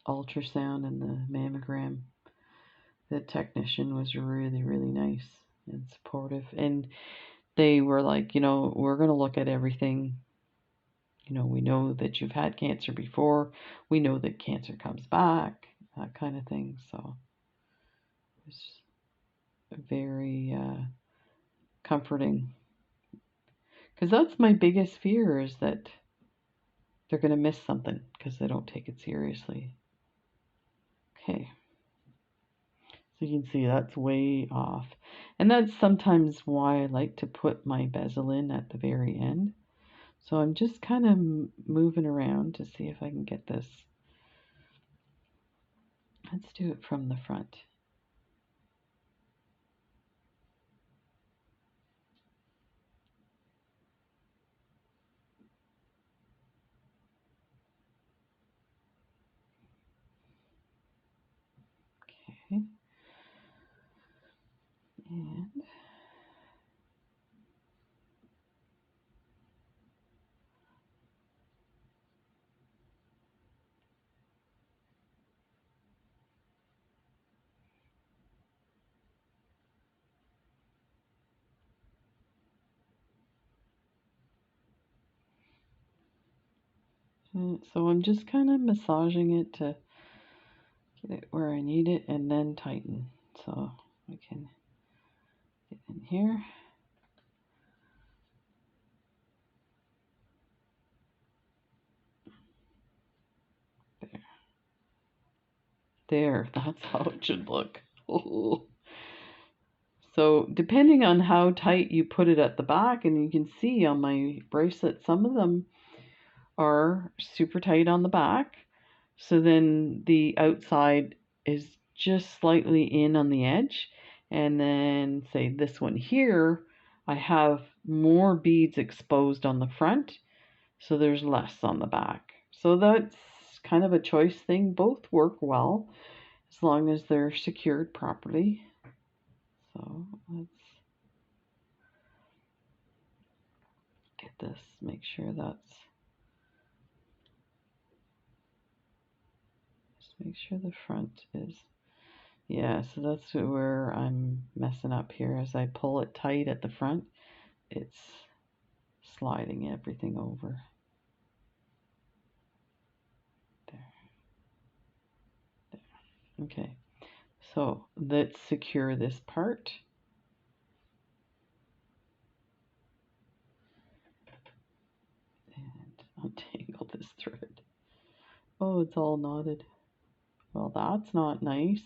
ultrasound and the mammogram, the technician was really, really nice and supportive, and they were like, we're going to look at everything. We know that you've had cancer before. We know that cancer comes back, that kind of thing. So it was very comforting, because that's my biggest fear, is that they're going to miss something because they don't take it seriously. Okay. So you can see that's way off. And that's sometimes why I like to put my bezel in at the very end. So I'm just kind of moving around to see if I can get this. Let's do it from the front. Okay. And so I'm just kind of massaging it to get it where I need it and then tighten. So I can get in here. There. There, that's how it should look. Oh. So depending on how tight you put it at the back, and you can see on my bracelet, some of them are super tight on the back. So then the outside is just slightly in on the edge. And then say this one here, I have more beads exposed on the front, so there's less on the back. So that's kind of a choice thing. Both work well as long as they're secured properly. So let's get this, make sure that's, just make sure the front is, yeah, so that's where I'm messing up here. As I pull it tight at the front, it's sliding everything over. There. There. Okay, so let's secure this part. And untangle this thread. Oh, it's all knotted. Well, that's not nice.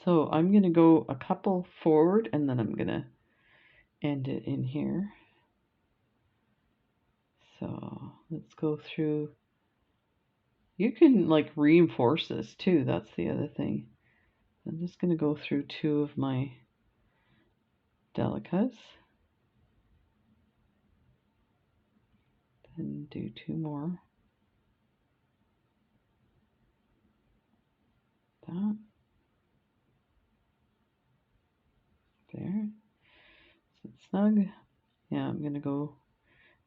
So I'm going to go a couple forward and then I'm going to end it in here. So let's go through. You can like reinforce this too. That's the other thing. I'm just going to go through 2 of my delicas. Then do 2 more. That. There. Is it snug? Yeah, I'm going to go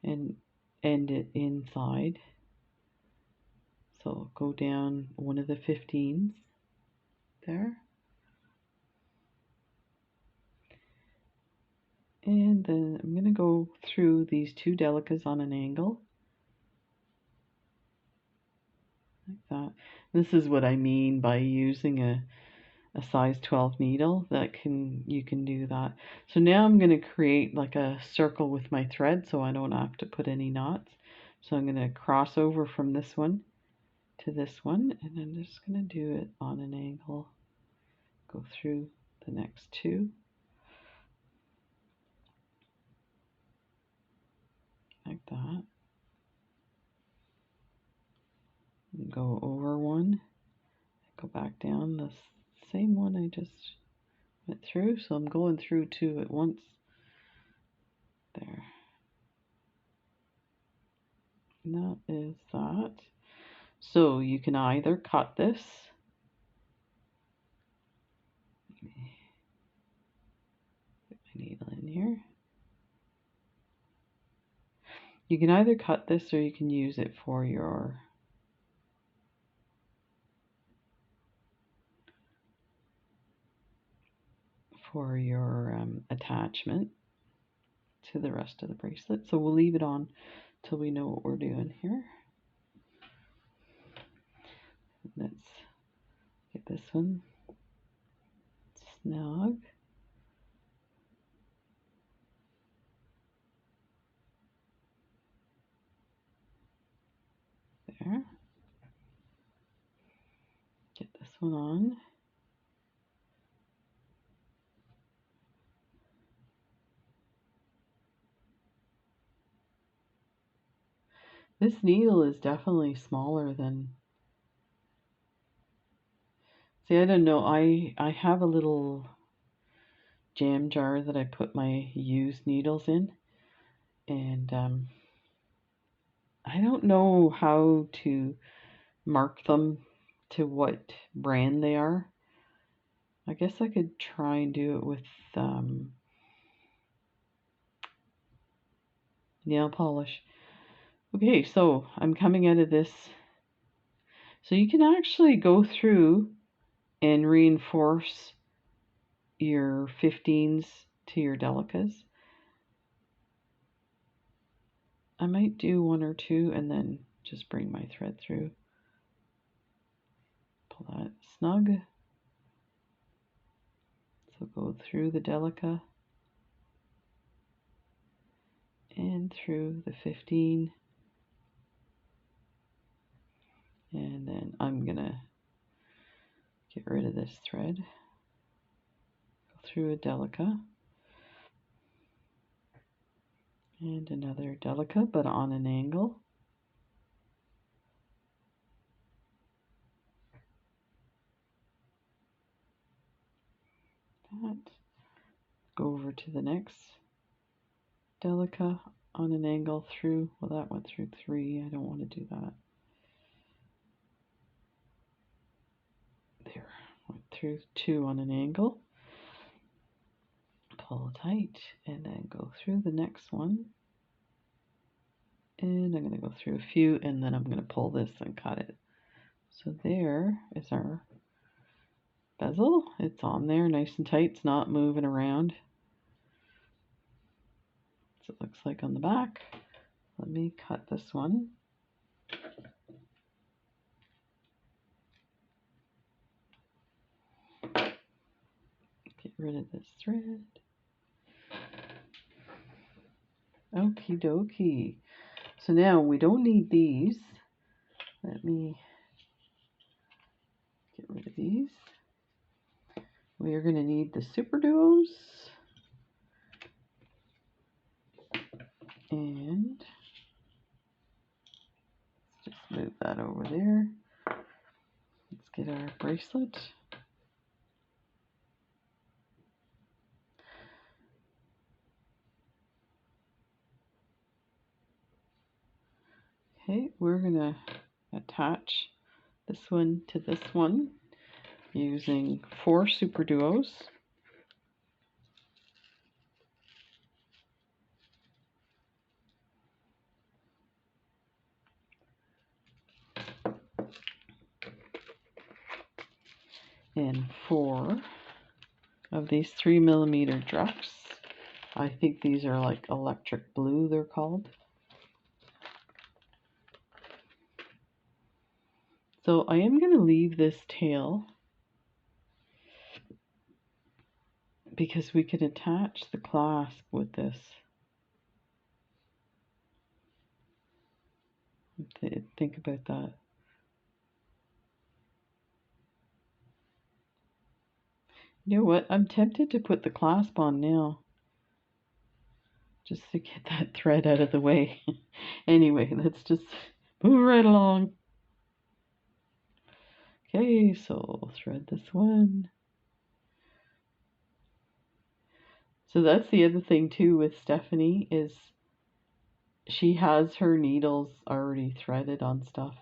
and end it inside. So go down one of the 15s there. And then I'm going to go through these 2 delicas on an angle. Like that. This is what I mean by using a size 12 needle. You can do that. So now I'm going to create like a circle with my thread so I don't have to put any knots. So I'm going to cross over from this one to this one, and I'm just going to do it on an angle. Go through the next 2. Like that. Go over one, go back down the same one I just went through. So I'm going through 2 at once. There. And that is that. So you can either cut this. Put my needle in here. You can either cut this or you can use it for your attachment to the rest of the bracelet. So we'll leave it on till we know what we're doing here. Let's get this one snug. There. Get this one on. This needle is definitely smaller than, see, I don't know, I have a little jam jar that I put my used needles in, and I don't know how to mark them to what brand they are. I guess I could try and do it with nail polish. Okay, so I'm coming out of this. So you can actually go through and reinforce your 15s to your delicas. I might do 1 or 2 and then just bring my thread through. Pull that snug. So go through the delica and through the 15. And then I'm gonna get rid of this thread. Go through a delica and another delica, but on an angle. That. Go over to the next delica on an angle through, well, that went through 3. I don't want to do that. There, went through 2 on an angle. Pull tight and then go through the next one. And I'm going to go through a few and then I'm going to pull this and cut it. So there is our bezel. It's on there nice and tight. It's not moving around. So it looks like on the back. Let me cut this one. Get rid of this thread. Okie dokie. So now we don't need these. Let me get rid of these. We are going to need the super duos. And let's just move that over there. Let's get our bracelet. Okay, we're going to attach this one to this one using 4 super duos. And 4 of these 3mm drucks. I think these are like electric blue, they're called. So I am going to leave this tail because we can attach the clasp with this. Think about that. You know what? I'm tempted to put the clasp on now, just to get that thread out of the way. Anyway, let's just move right along. Okay, so thread this one. So that's the other thing too with Stephanie, is she has her needles already threaded on stuff.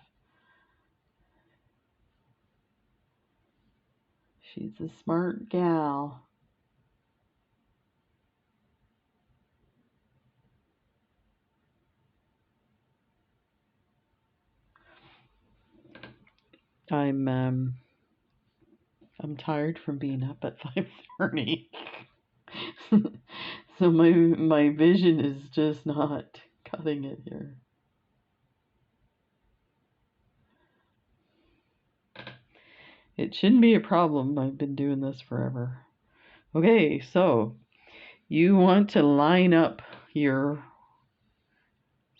She's a smart gal. I'm tired from being up at 5:30. So my vision is just not cutting it here. It shouldn't be a problem. I've been doing this forever. Okay, so you want to line up your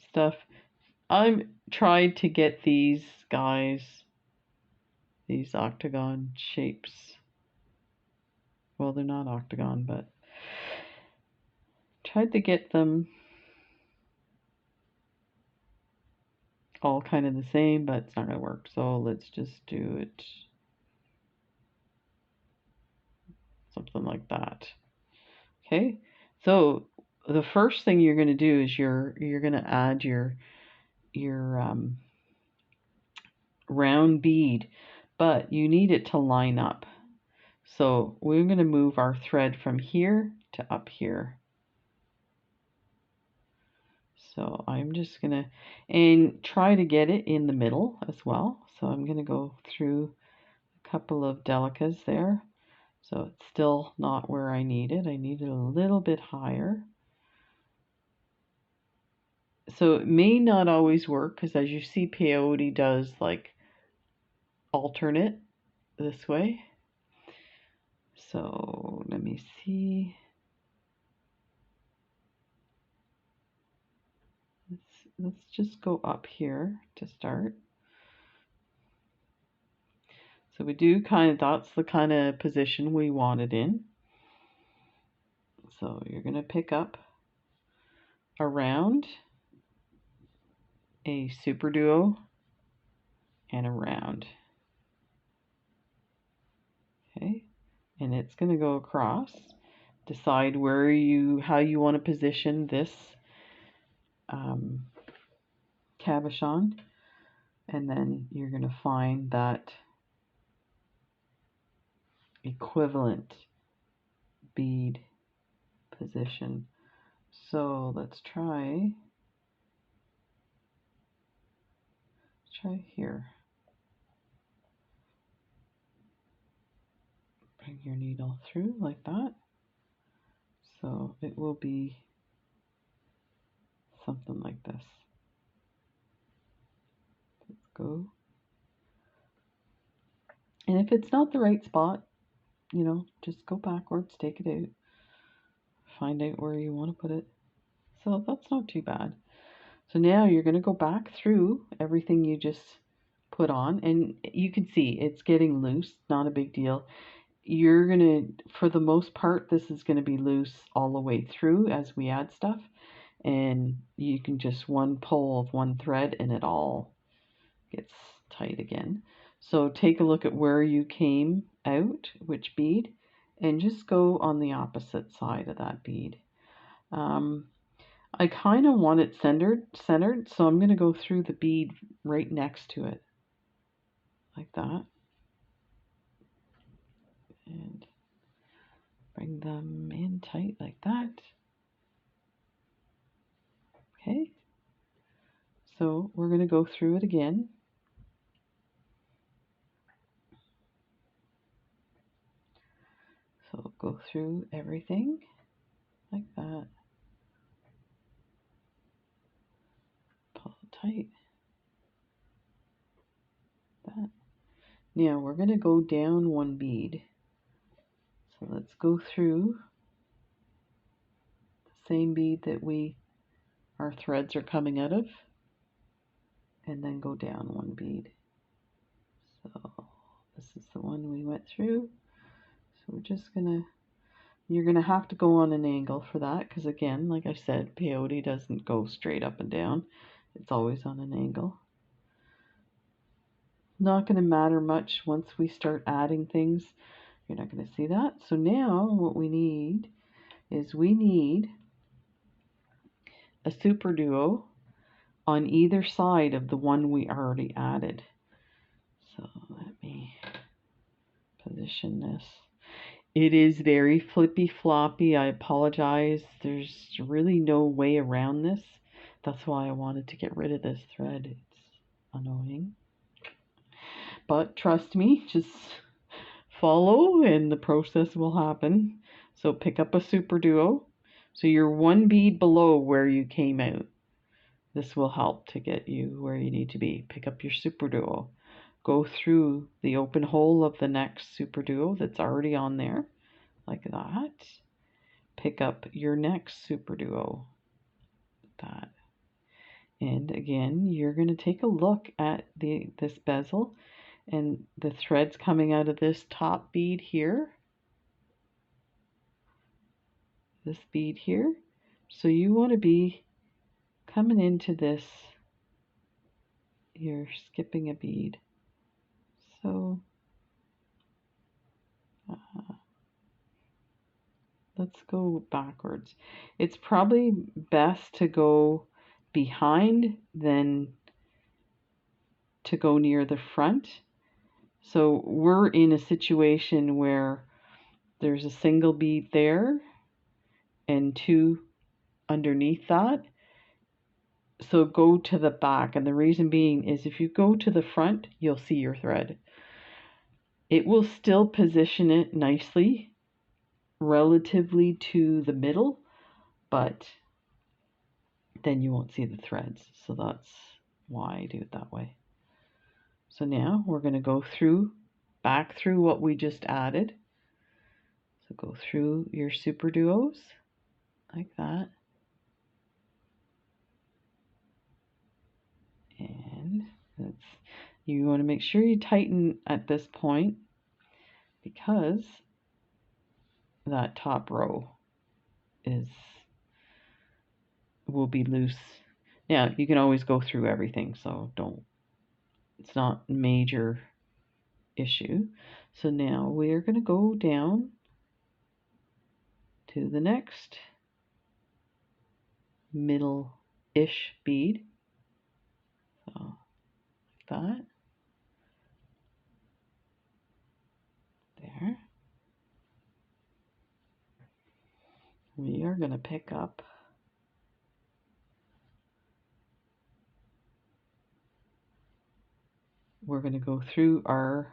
stuff. I'm tried to get these guys, these octagon shapes. Well, they're not octagon, but tried to get them all kind of the same, but it's not going to work. So let's just do it something like that. Okay, so the first thing you're going to do is you're going to add your round bead, but you need it to line up. So we're going to move our thread from here to up here. So I'm just going to, and try to get it in the middle as well. So I'm going to go through a couple of delicas there. So it's still not where I need it. I need it a little bit higher. So it may not always work, because as you see, peyote does like alternate this way. So let me see. Let's just go up here to start. So we do that's the kind of position we want it in. So you're going to pick up around a super duo and a round. Okay, and it's going to go across. Decide how you want to position this cabochon, and then you're going to find that equivalent bead position. So let's try here. Bring your needle through like that. So it will be something like this. Let's go. And if it's not the right spot, just go backwards, take it out, find out where you want to put it. So that's not too bad. So now you're going to go back through everything you just put on, and you can see it's getting loose, not a big deal. you're gonna, for the most part, this is gonna be loose all the way through as we add stuff, and you can just one pull of one thread and it all gets tight again. So take a look at where you came out, which bead, and just go on the opposite side of that bead. I kind of want it centered, so I'm going to go through the bead right next to it, like that, and bring them in tight like that. Okay, so we're going to go through it again. So go through everything like that. Pull it tight. That. Now we're going to go down one bead. So let's go through the same bead that our threads are coming out of, and then go down one bead. So this is the one we went through. So we're just gonna, you're gonna have to go on an angle for that, because again, like I said, peyote doesn't go straight up and down. It's always on an angle. Not gonna matter much once we start adding things. You're not gonna see that. So now what we need is we need a super duo on either side of the one we already added. So let me position this. It is very flippy floppy. I apologize. There's really no way around this. That's why I wanted to get rid of this thread. It's annoying. But trust me, just follow and the process will happen. So pick up a super duo. So you're one bead below where you came out. This will help to get you where you need to be. Pick up your super duo. Go through the open hole of the next super duo that's already on there, like that. Pick up your next super duo, that. And again, you're going to take a look at this bezel and the threads coming out of this top bead here, this bead here. So you want to be coming into this, you're skipping a bead. So let's go backwards. It's probably best to go behind than to go near the front. So we're in a situation where there's a single bead there and two underneath that. So go to the back, and the reason being is if you go to the front, you'll see your thread. It will still position it nicely relatively to the middle, but then you won't see the threads. So that's why I do it that way. So now we're going to go back through what we just added. So go through your super duos like that. And you want to make sure you tighten at this point because that top row will be loose. Now you can always go through everything, so it's not a major issue. So now we are going to go down to the next middle-ish bead. So like that. There. We are going to pick up we're going to go through our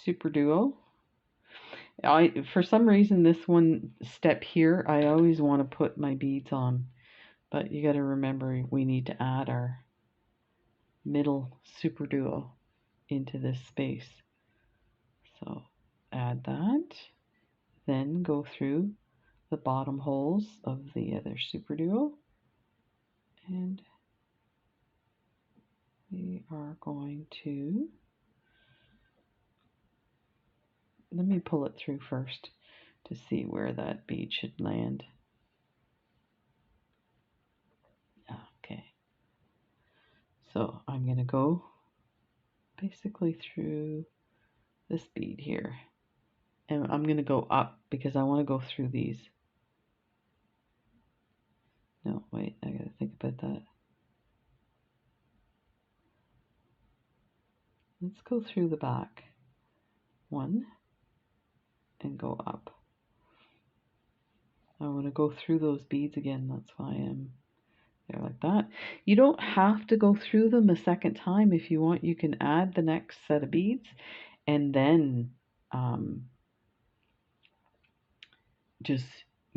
super duo. For some reason, this one step here, I always want to put my beads on, but you got to remember we need to add our middle super duo into this space. So add that, then go through the bottom holes of the other super duo, and we are going to let me pull it through first to see where that bead should land. Okay, so I'm going to go basically through this bead here, and I'm going to go up because I want to go through these. No, wait, I got to think about that. Let's go through the back. One, and go up. I want to go through those beads again, that's why I'm there like that. You don't have to go through them a second time. If you want, you can add the next set of beads and then just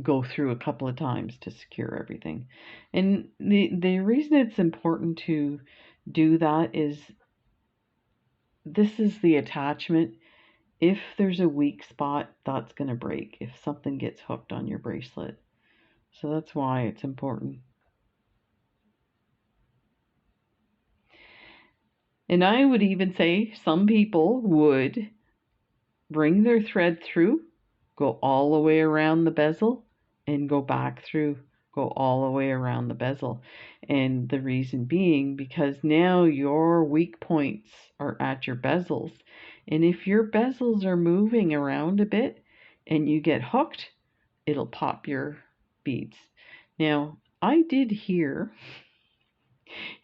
go through a couple of times to secure everything. And the reason it's important to do that is this is the attachment. If there's a weak spot, that's going to break if something gets hooked on your bracelet. So that's why it's important. And I would even say some people would bring their thread through, go all the way around the bezel, and go back through, go all the way around the bezel. And the reason being because now your weak points are at your bezels. And if your bezels are moving around a bit and you get hooked, it'll pop your beads. Now, I did hear,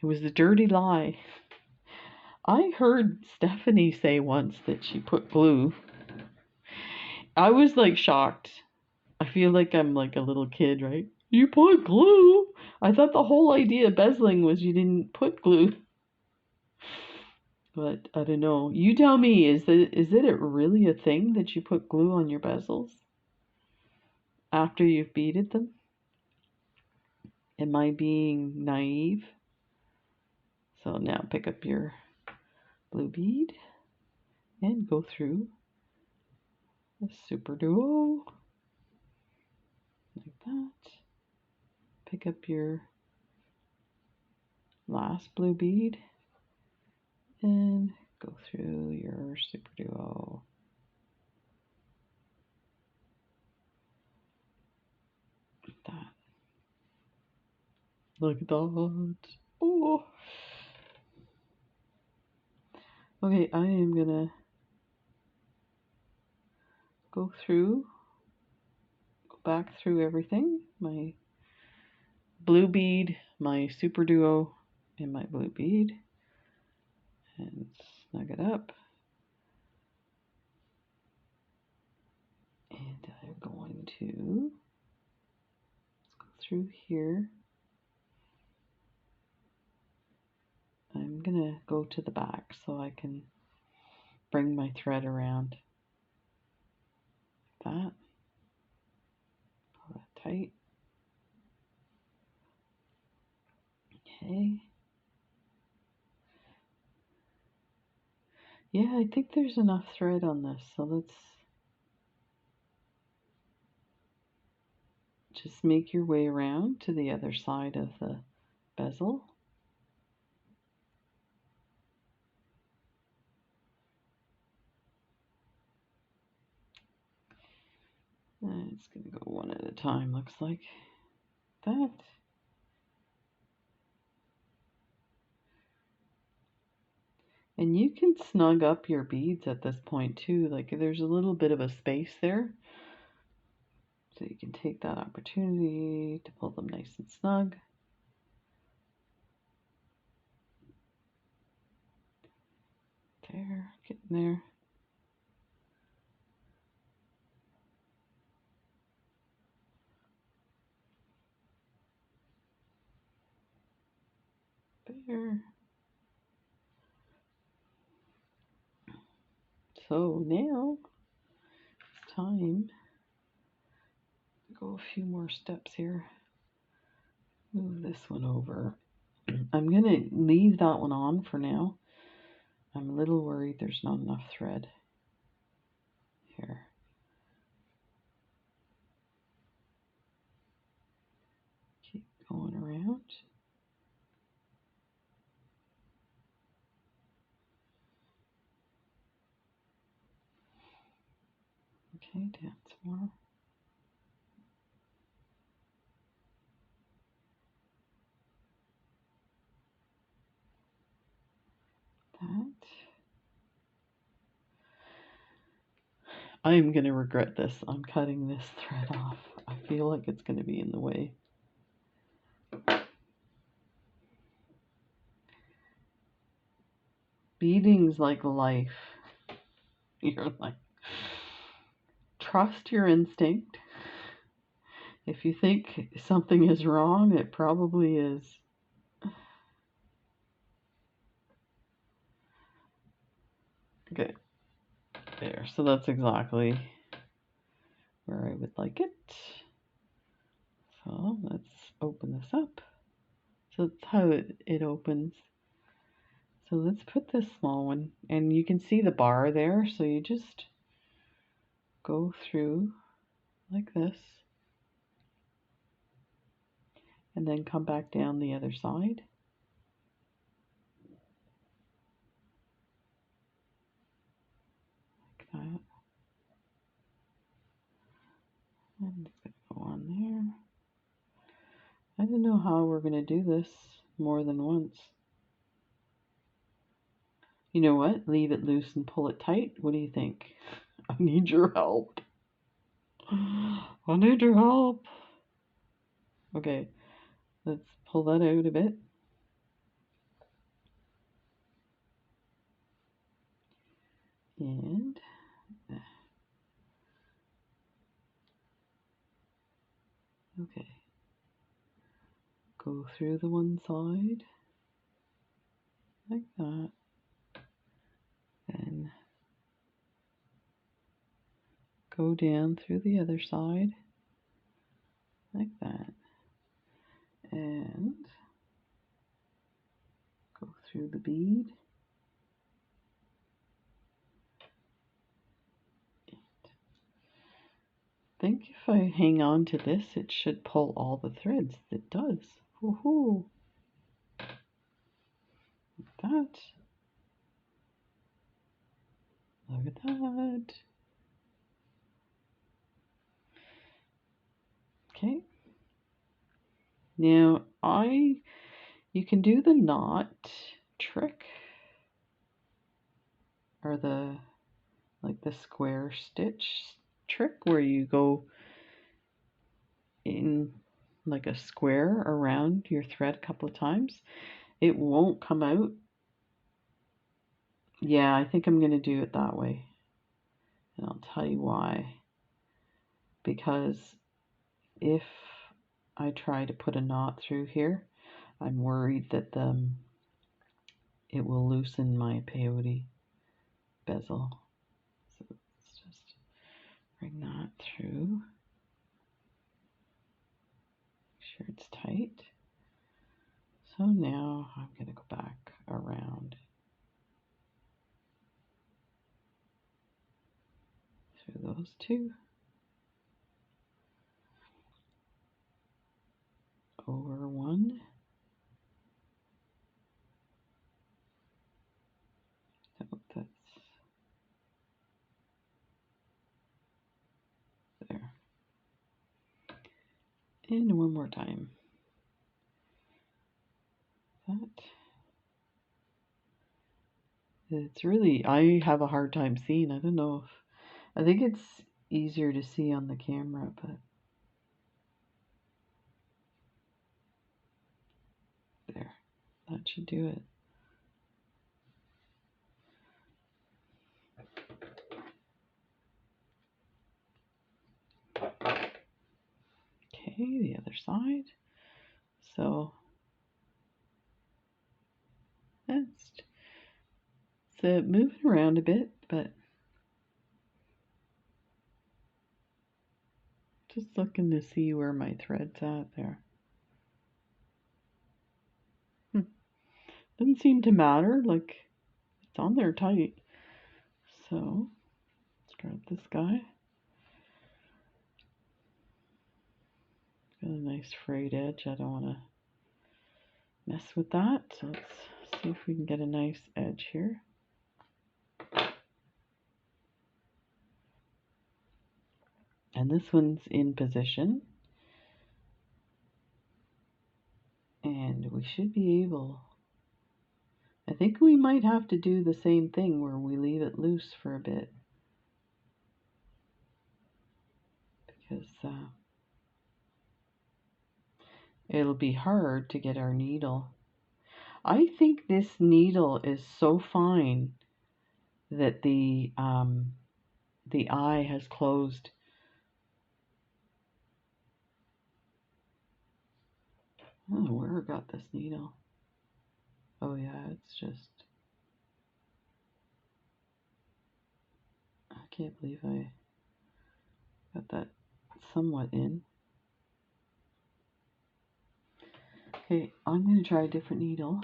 it was a dirty lie. I heard Stephanie say once that she put glue. I was like shocked. I feel like I'm like a little kid, right? You put glue? I thought the whole idea of bezeling was you didn't put glue. But I don't know. You tell me, is it really a thing that you put glue on your bezels after you've beaded them? Am I being naive? So now pick up your blue bead and go through a super duo like that. Pick up your last blue bead and go through your super duo. Like that. Like that. Oh. Okay, I am gonna go back through everything. My blue bead, my super duo, and my blue bead. And snug it up. And I'm going to go through here. I'm gonna go to the back so I can bring my thread around like that. Pull that tight. Okay. Yeah, I think there's enough thread on this, so let's just make your way around to the other side of the bezel. And it's going to go one at a time, looks like that. And you can snug up your beads at this point too, like there's a little bit of a space there. So you can take that opportunity to pull them nice and snug. There, getting there. There. So now it's time to go a few more steps here. Move this one over. I'm going to leave that one on for now. I'm a little worried there's not enough thread here. Keep going around. Okay, down some more. That. I am going to regret this. I'm cutting this thread off. I feel like it's going to be in the way. Beading's like life. You're like, trust your instinct. If you think something is wrong, it probably is. Good. There. So that's exactly where I would like it. So let's open this up. So that's how it opens. So let's put this small one, and you can see the bar there, so you just go through like this and then come back down the other side. Like that. And it's going to go on there. I don't know how we're going to do this more than once. You know what? Leave it loose and pull it tight. What do you think? I need your help. I need your help. Okay, let's pull that out a bit. And okay, go through the one side like that, then go down through the other side like that, and go through the bead. I think if I hang on to this, it should pull all the threads. It does. Woohoo! Like that. Look at that. Okay. Now you can do the knot trick, or the square stitch trick, where you go in like a square around your thread a couple of times. It won't come out. Yeah, I think I'm going to do it that way. And I'll tell you why. Because if I try to put a knot through here, I'm worried that it will loosen my peyote bezel. So let's just bring that through. Make sure it's tight. So now I'm going to go back around through those two, over one, oh, that's there, and one more time. That. It's really, I have a hard time seeing. I don't know if, I think it's easier to see on the camera, but there, that should do it. Okay, the other side. So that's moving around a bit, but just looking to see where my thread's at there. Doesn't seem to matter, like it's on there tight. So let's grab this guy. Got a nice frayed edge. I don't want to mess with that. So let's see if we can get a nice edge here. And this one's in position. And we should be able, I think we might have to do the same thing where we leave it loose for a bit. Because it'll be hard to get our needle. I think this needle is so fine that the eye has closed. I don't know where I got this needle. Oh yeah, it's just, I can't believe I got that somewhat in. Okay, I'm going to try a different needle.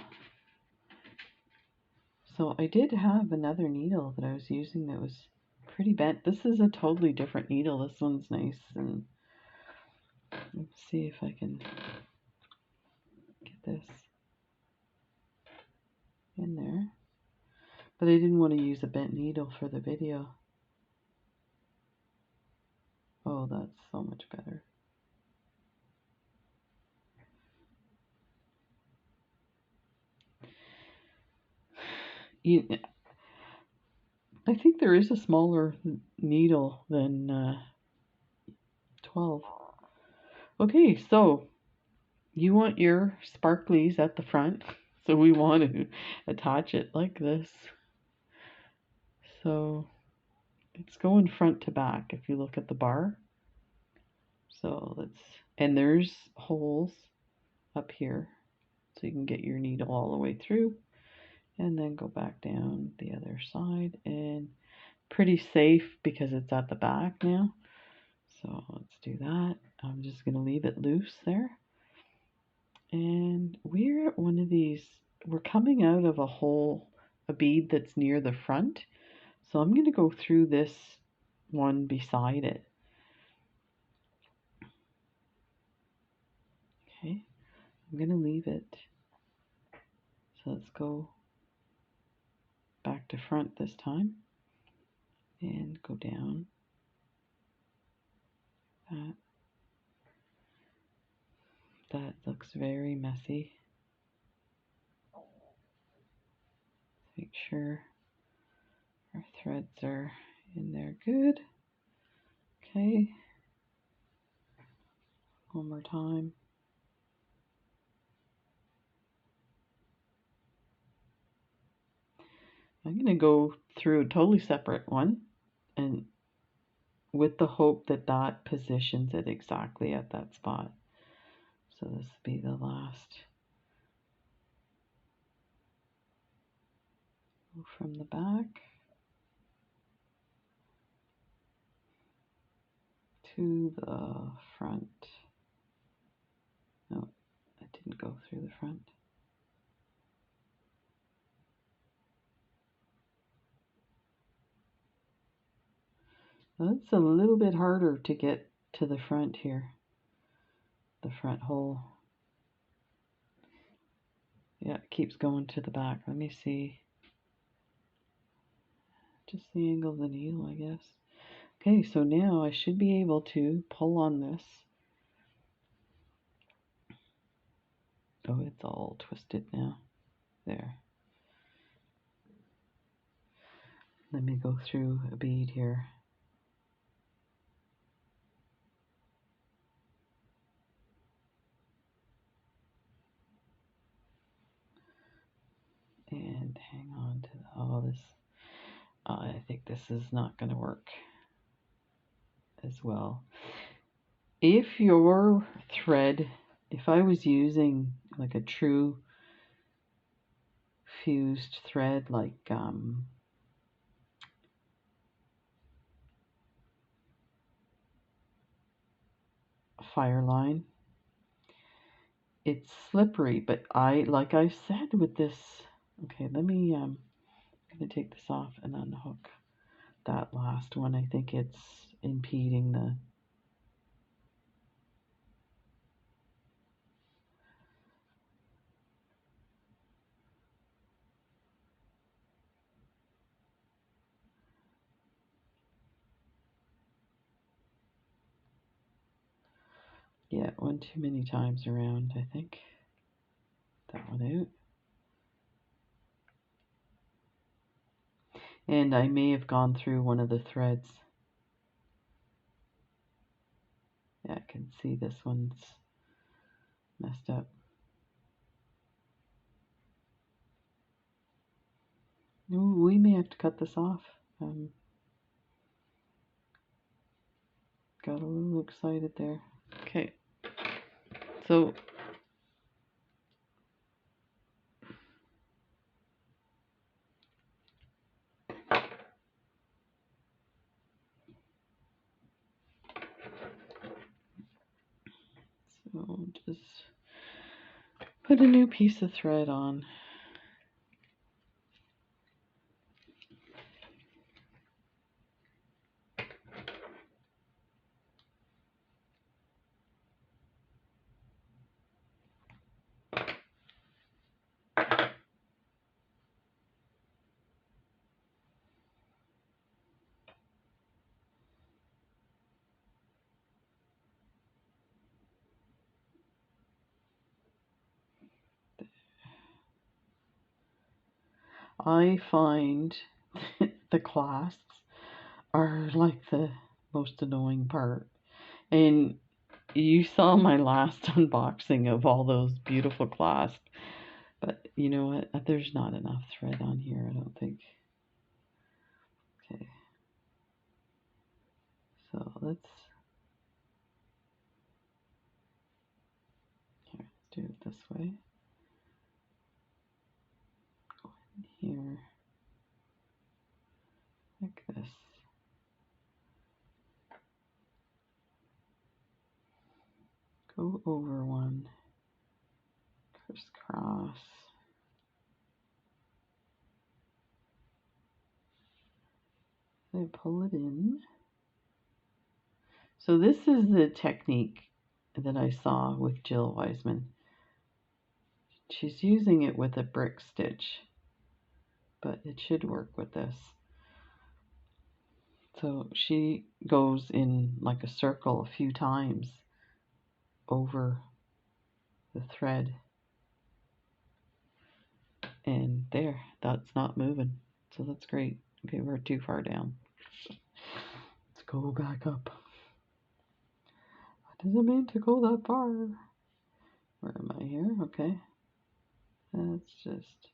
So I did have another needle that I was using that was pretty bent. This is a totally different needle. This one's nice, and let's see if I can get this in there. But I didn't want to use a bent needle for the video. Oh, that's so much better. I think there is a smaller needle than 12. Okay, so you want your sparklies at the front. So we want to attach it like this. So it's going front to back if you look at the bar. So let's, and there's holes up here. So you can get your needle all the way through. And then go back down the other side, and pretty safe because it's at the back now. So let's do that. I'm just going to leave it loose there. And we're at one of these, we're coming out of a hole, a bead that's near the front. So I'm going to go through this one beside it. Okay, I'm going to leave it. So let's go back to front this time and go down that. That looks very messy. Make sure our threads are in there good. Okay, one more time. I'm going to go through a totally separate one, and with the hope that that positions it exactly at that spot. So this will be the last. Go from the back to the front. No, I didn't go through the front. That's a little bit harder to get to the front here, the front hole. Yeah, it keeps going to the back. Let me see. Just the angle of the needle, I guess. Okay, so now I should be able to pull on this. Oh, it's all twisted now. There. Let me go through a bead here. And hang on to all this. I think this is not going to work as well. If your thread, if I was using like a true fused thread, like Fireline, it's slippery, but like I said with this, okay, let me, I'm going to take this off and unhook that last one. I think it's impeding the, Yeah, one too many times around, I think. That one out. And I may have gone through one of the threads. Yeah, I can see this one's messed up. Ooh, we may have to cut this off. Got a little excited there. Okay, so just put a new piece of thread on. I find the clasps are like the most annoying part. And you saw my last unboxing of all those beautiful clasps. But you know what? There's not enough thread on here, I don't think. Okay. So let's do it this way. Go in here like this. Go over one, crisscross. Then pull it in. So this is the technique that I saw with Jill Wiseman. She's using it with a brick stitch, but it should work with this. So she goes in like a circle a few times over the thread, and there, that's not moving. So that's great. Okay, we're too far down. Let's go back up. I didn't mean to go that far. Where am I here? Okay. Let's just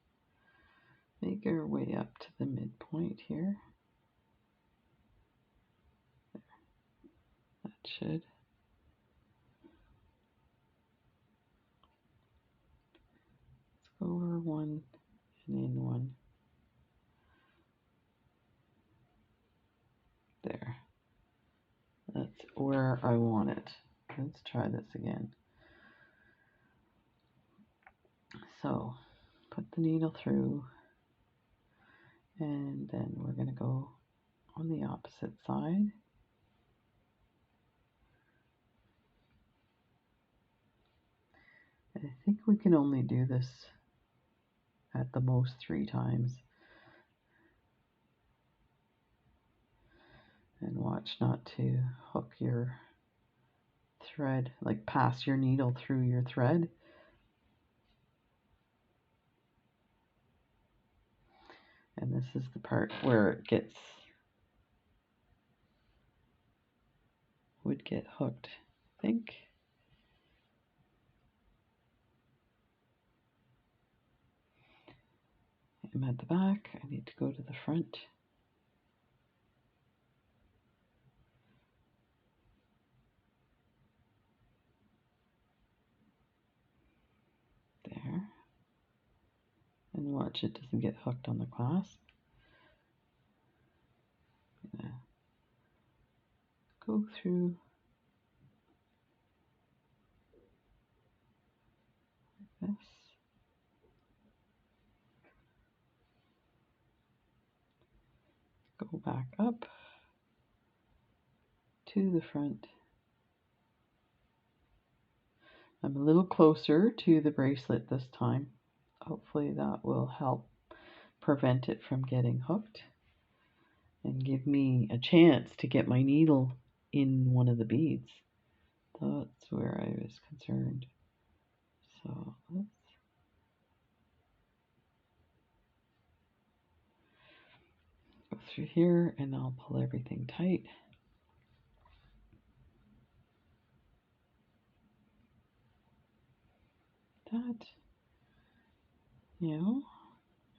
make our way up to the midpoint here. There. That should. Let's go over one and in one. There. That's where I want it. Let's try this again. So, put the needle through, and then we're going to go on the opposite side. I think we can only do this at the most 3 times. And watch not to hook your thread, like pass your needle through your thread. And this is the part where it would get hooked, I think. I'm at the back, I need to go to the front. There. And watch it doesn't get hooked on the clasp. I'm gonna go through like this. Go back up to the front. I'm a little closer to the bracelet this time. Hopefully that will help prevent it from getting hooked and give me a chance to get my needle in one of the beads That's where I was concerned. So let's go through here and I'll pull everything tight. That, you know,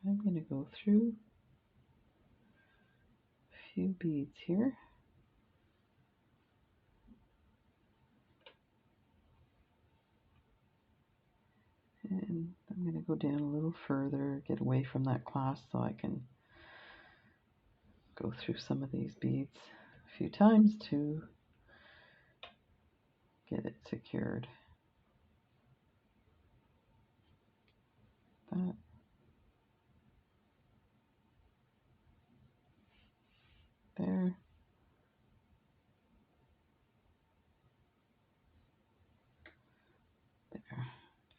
I'm going to go through a few beads here. And I'm going to go down a little further, get away from that clasp so I can go through some of these beads a few times to get it secured. That. There. There.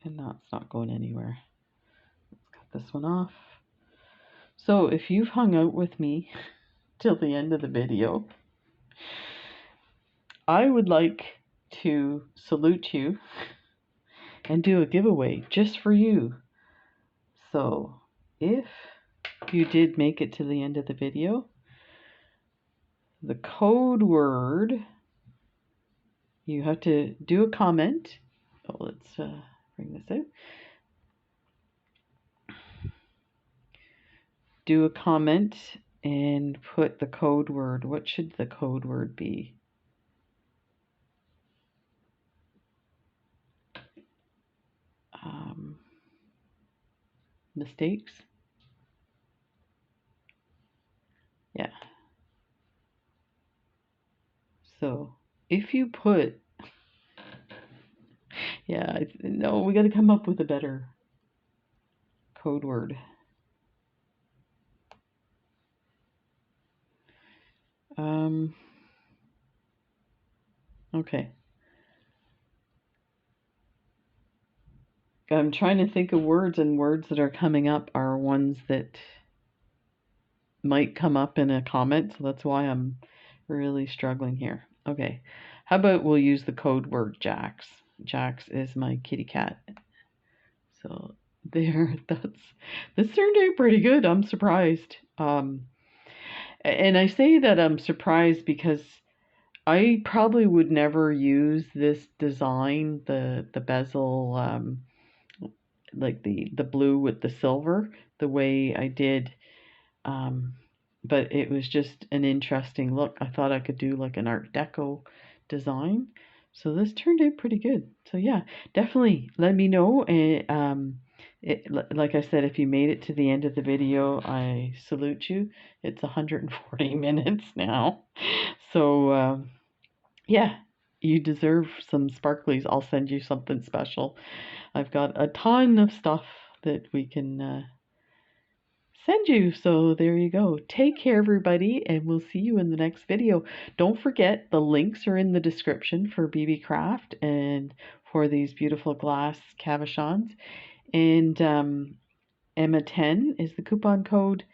And that's not going anywhere. Let's cut this one off. So if you've hung out with me till the end of the video, I would like to salute you and do a giveaway just for you. So if you did make it to the end of the video, the code word, you have to do a comment. Oh, let's bring this out. Do a comment and put the code word. What should the code word be? Mistakes? Yeah. So if you put, yeah, no, we got to come up with a better code word. Okay. I'm trying to think of words, and words that are coming up are ones that might come up in a comment, so that's why I'm really struggling here. Okay, how about we'll use the code word Jax. Jax is my kitty cat. So there, this turned out pretty good. I'm surprised. And I say that I'm surprised because I probably would never use this design, the bezel, like the blue with the silver, the way I did. But it was just an interesting look. I thought I could do like an Art Deco design. So this turned out pretty good. So yeah, definitely let me know. And like I said, if you made it to the end of the video, I salute you. It's 140 minutes now. So yeah, you deserve some sparklies. I'll send you something special. I've got a ton of stuff that we can send you. So there you go. Take care, everybody, and we'll see you in the next video. Don't forget, the links are in the description for Beebeecraft and for these beautiful glass cabochons. And Emma10 is the coupon code,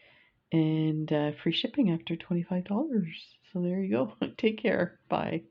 and free shipping after $25. So there you go. Take care. Bye.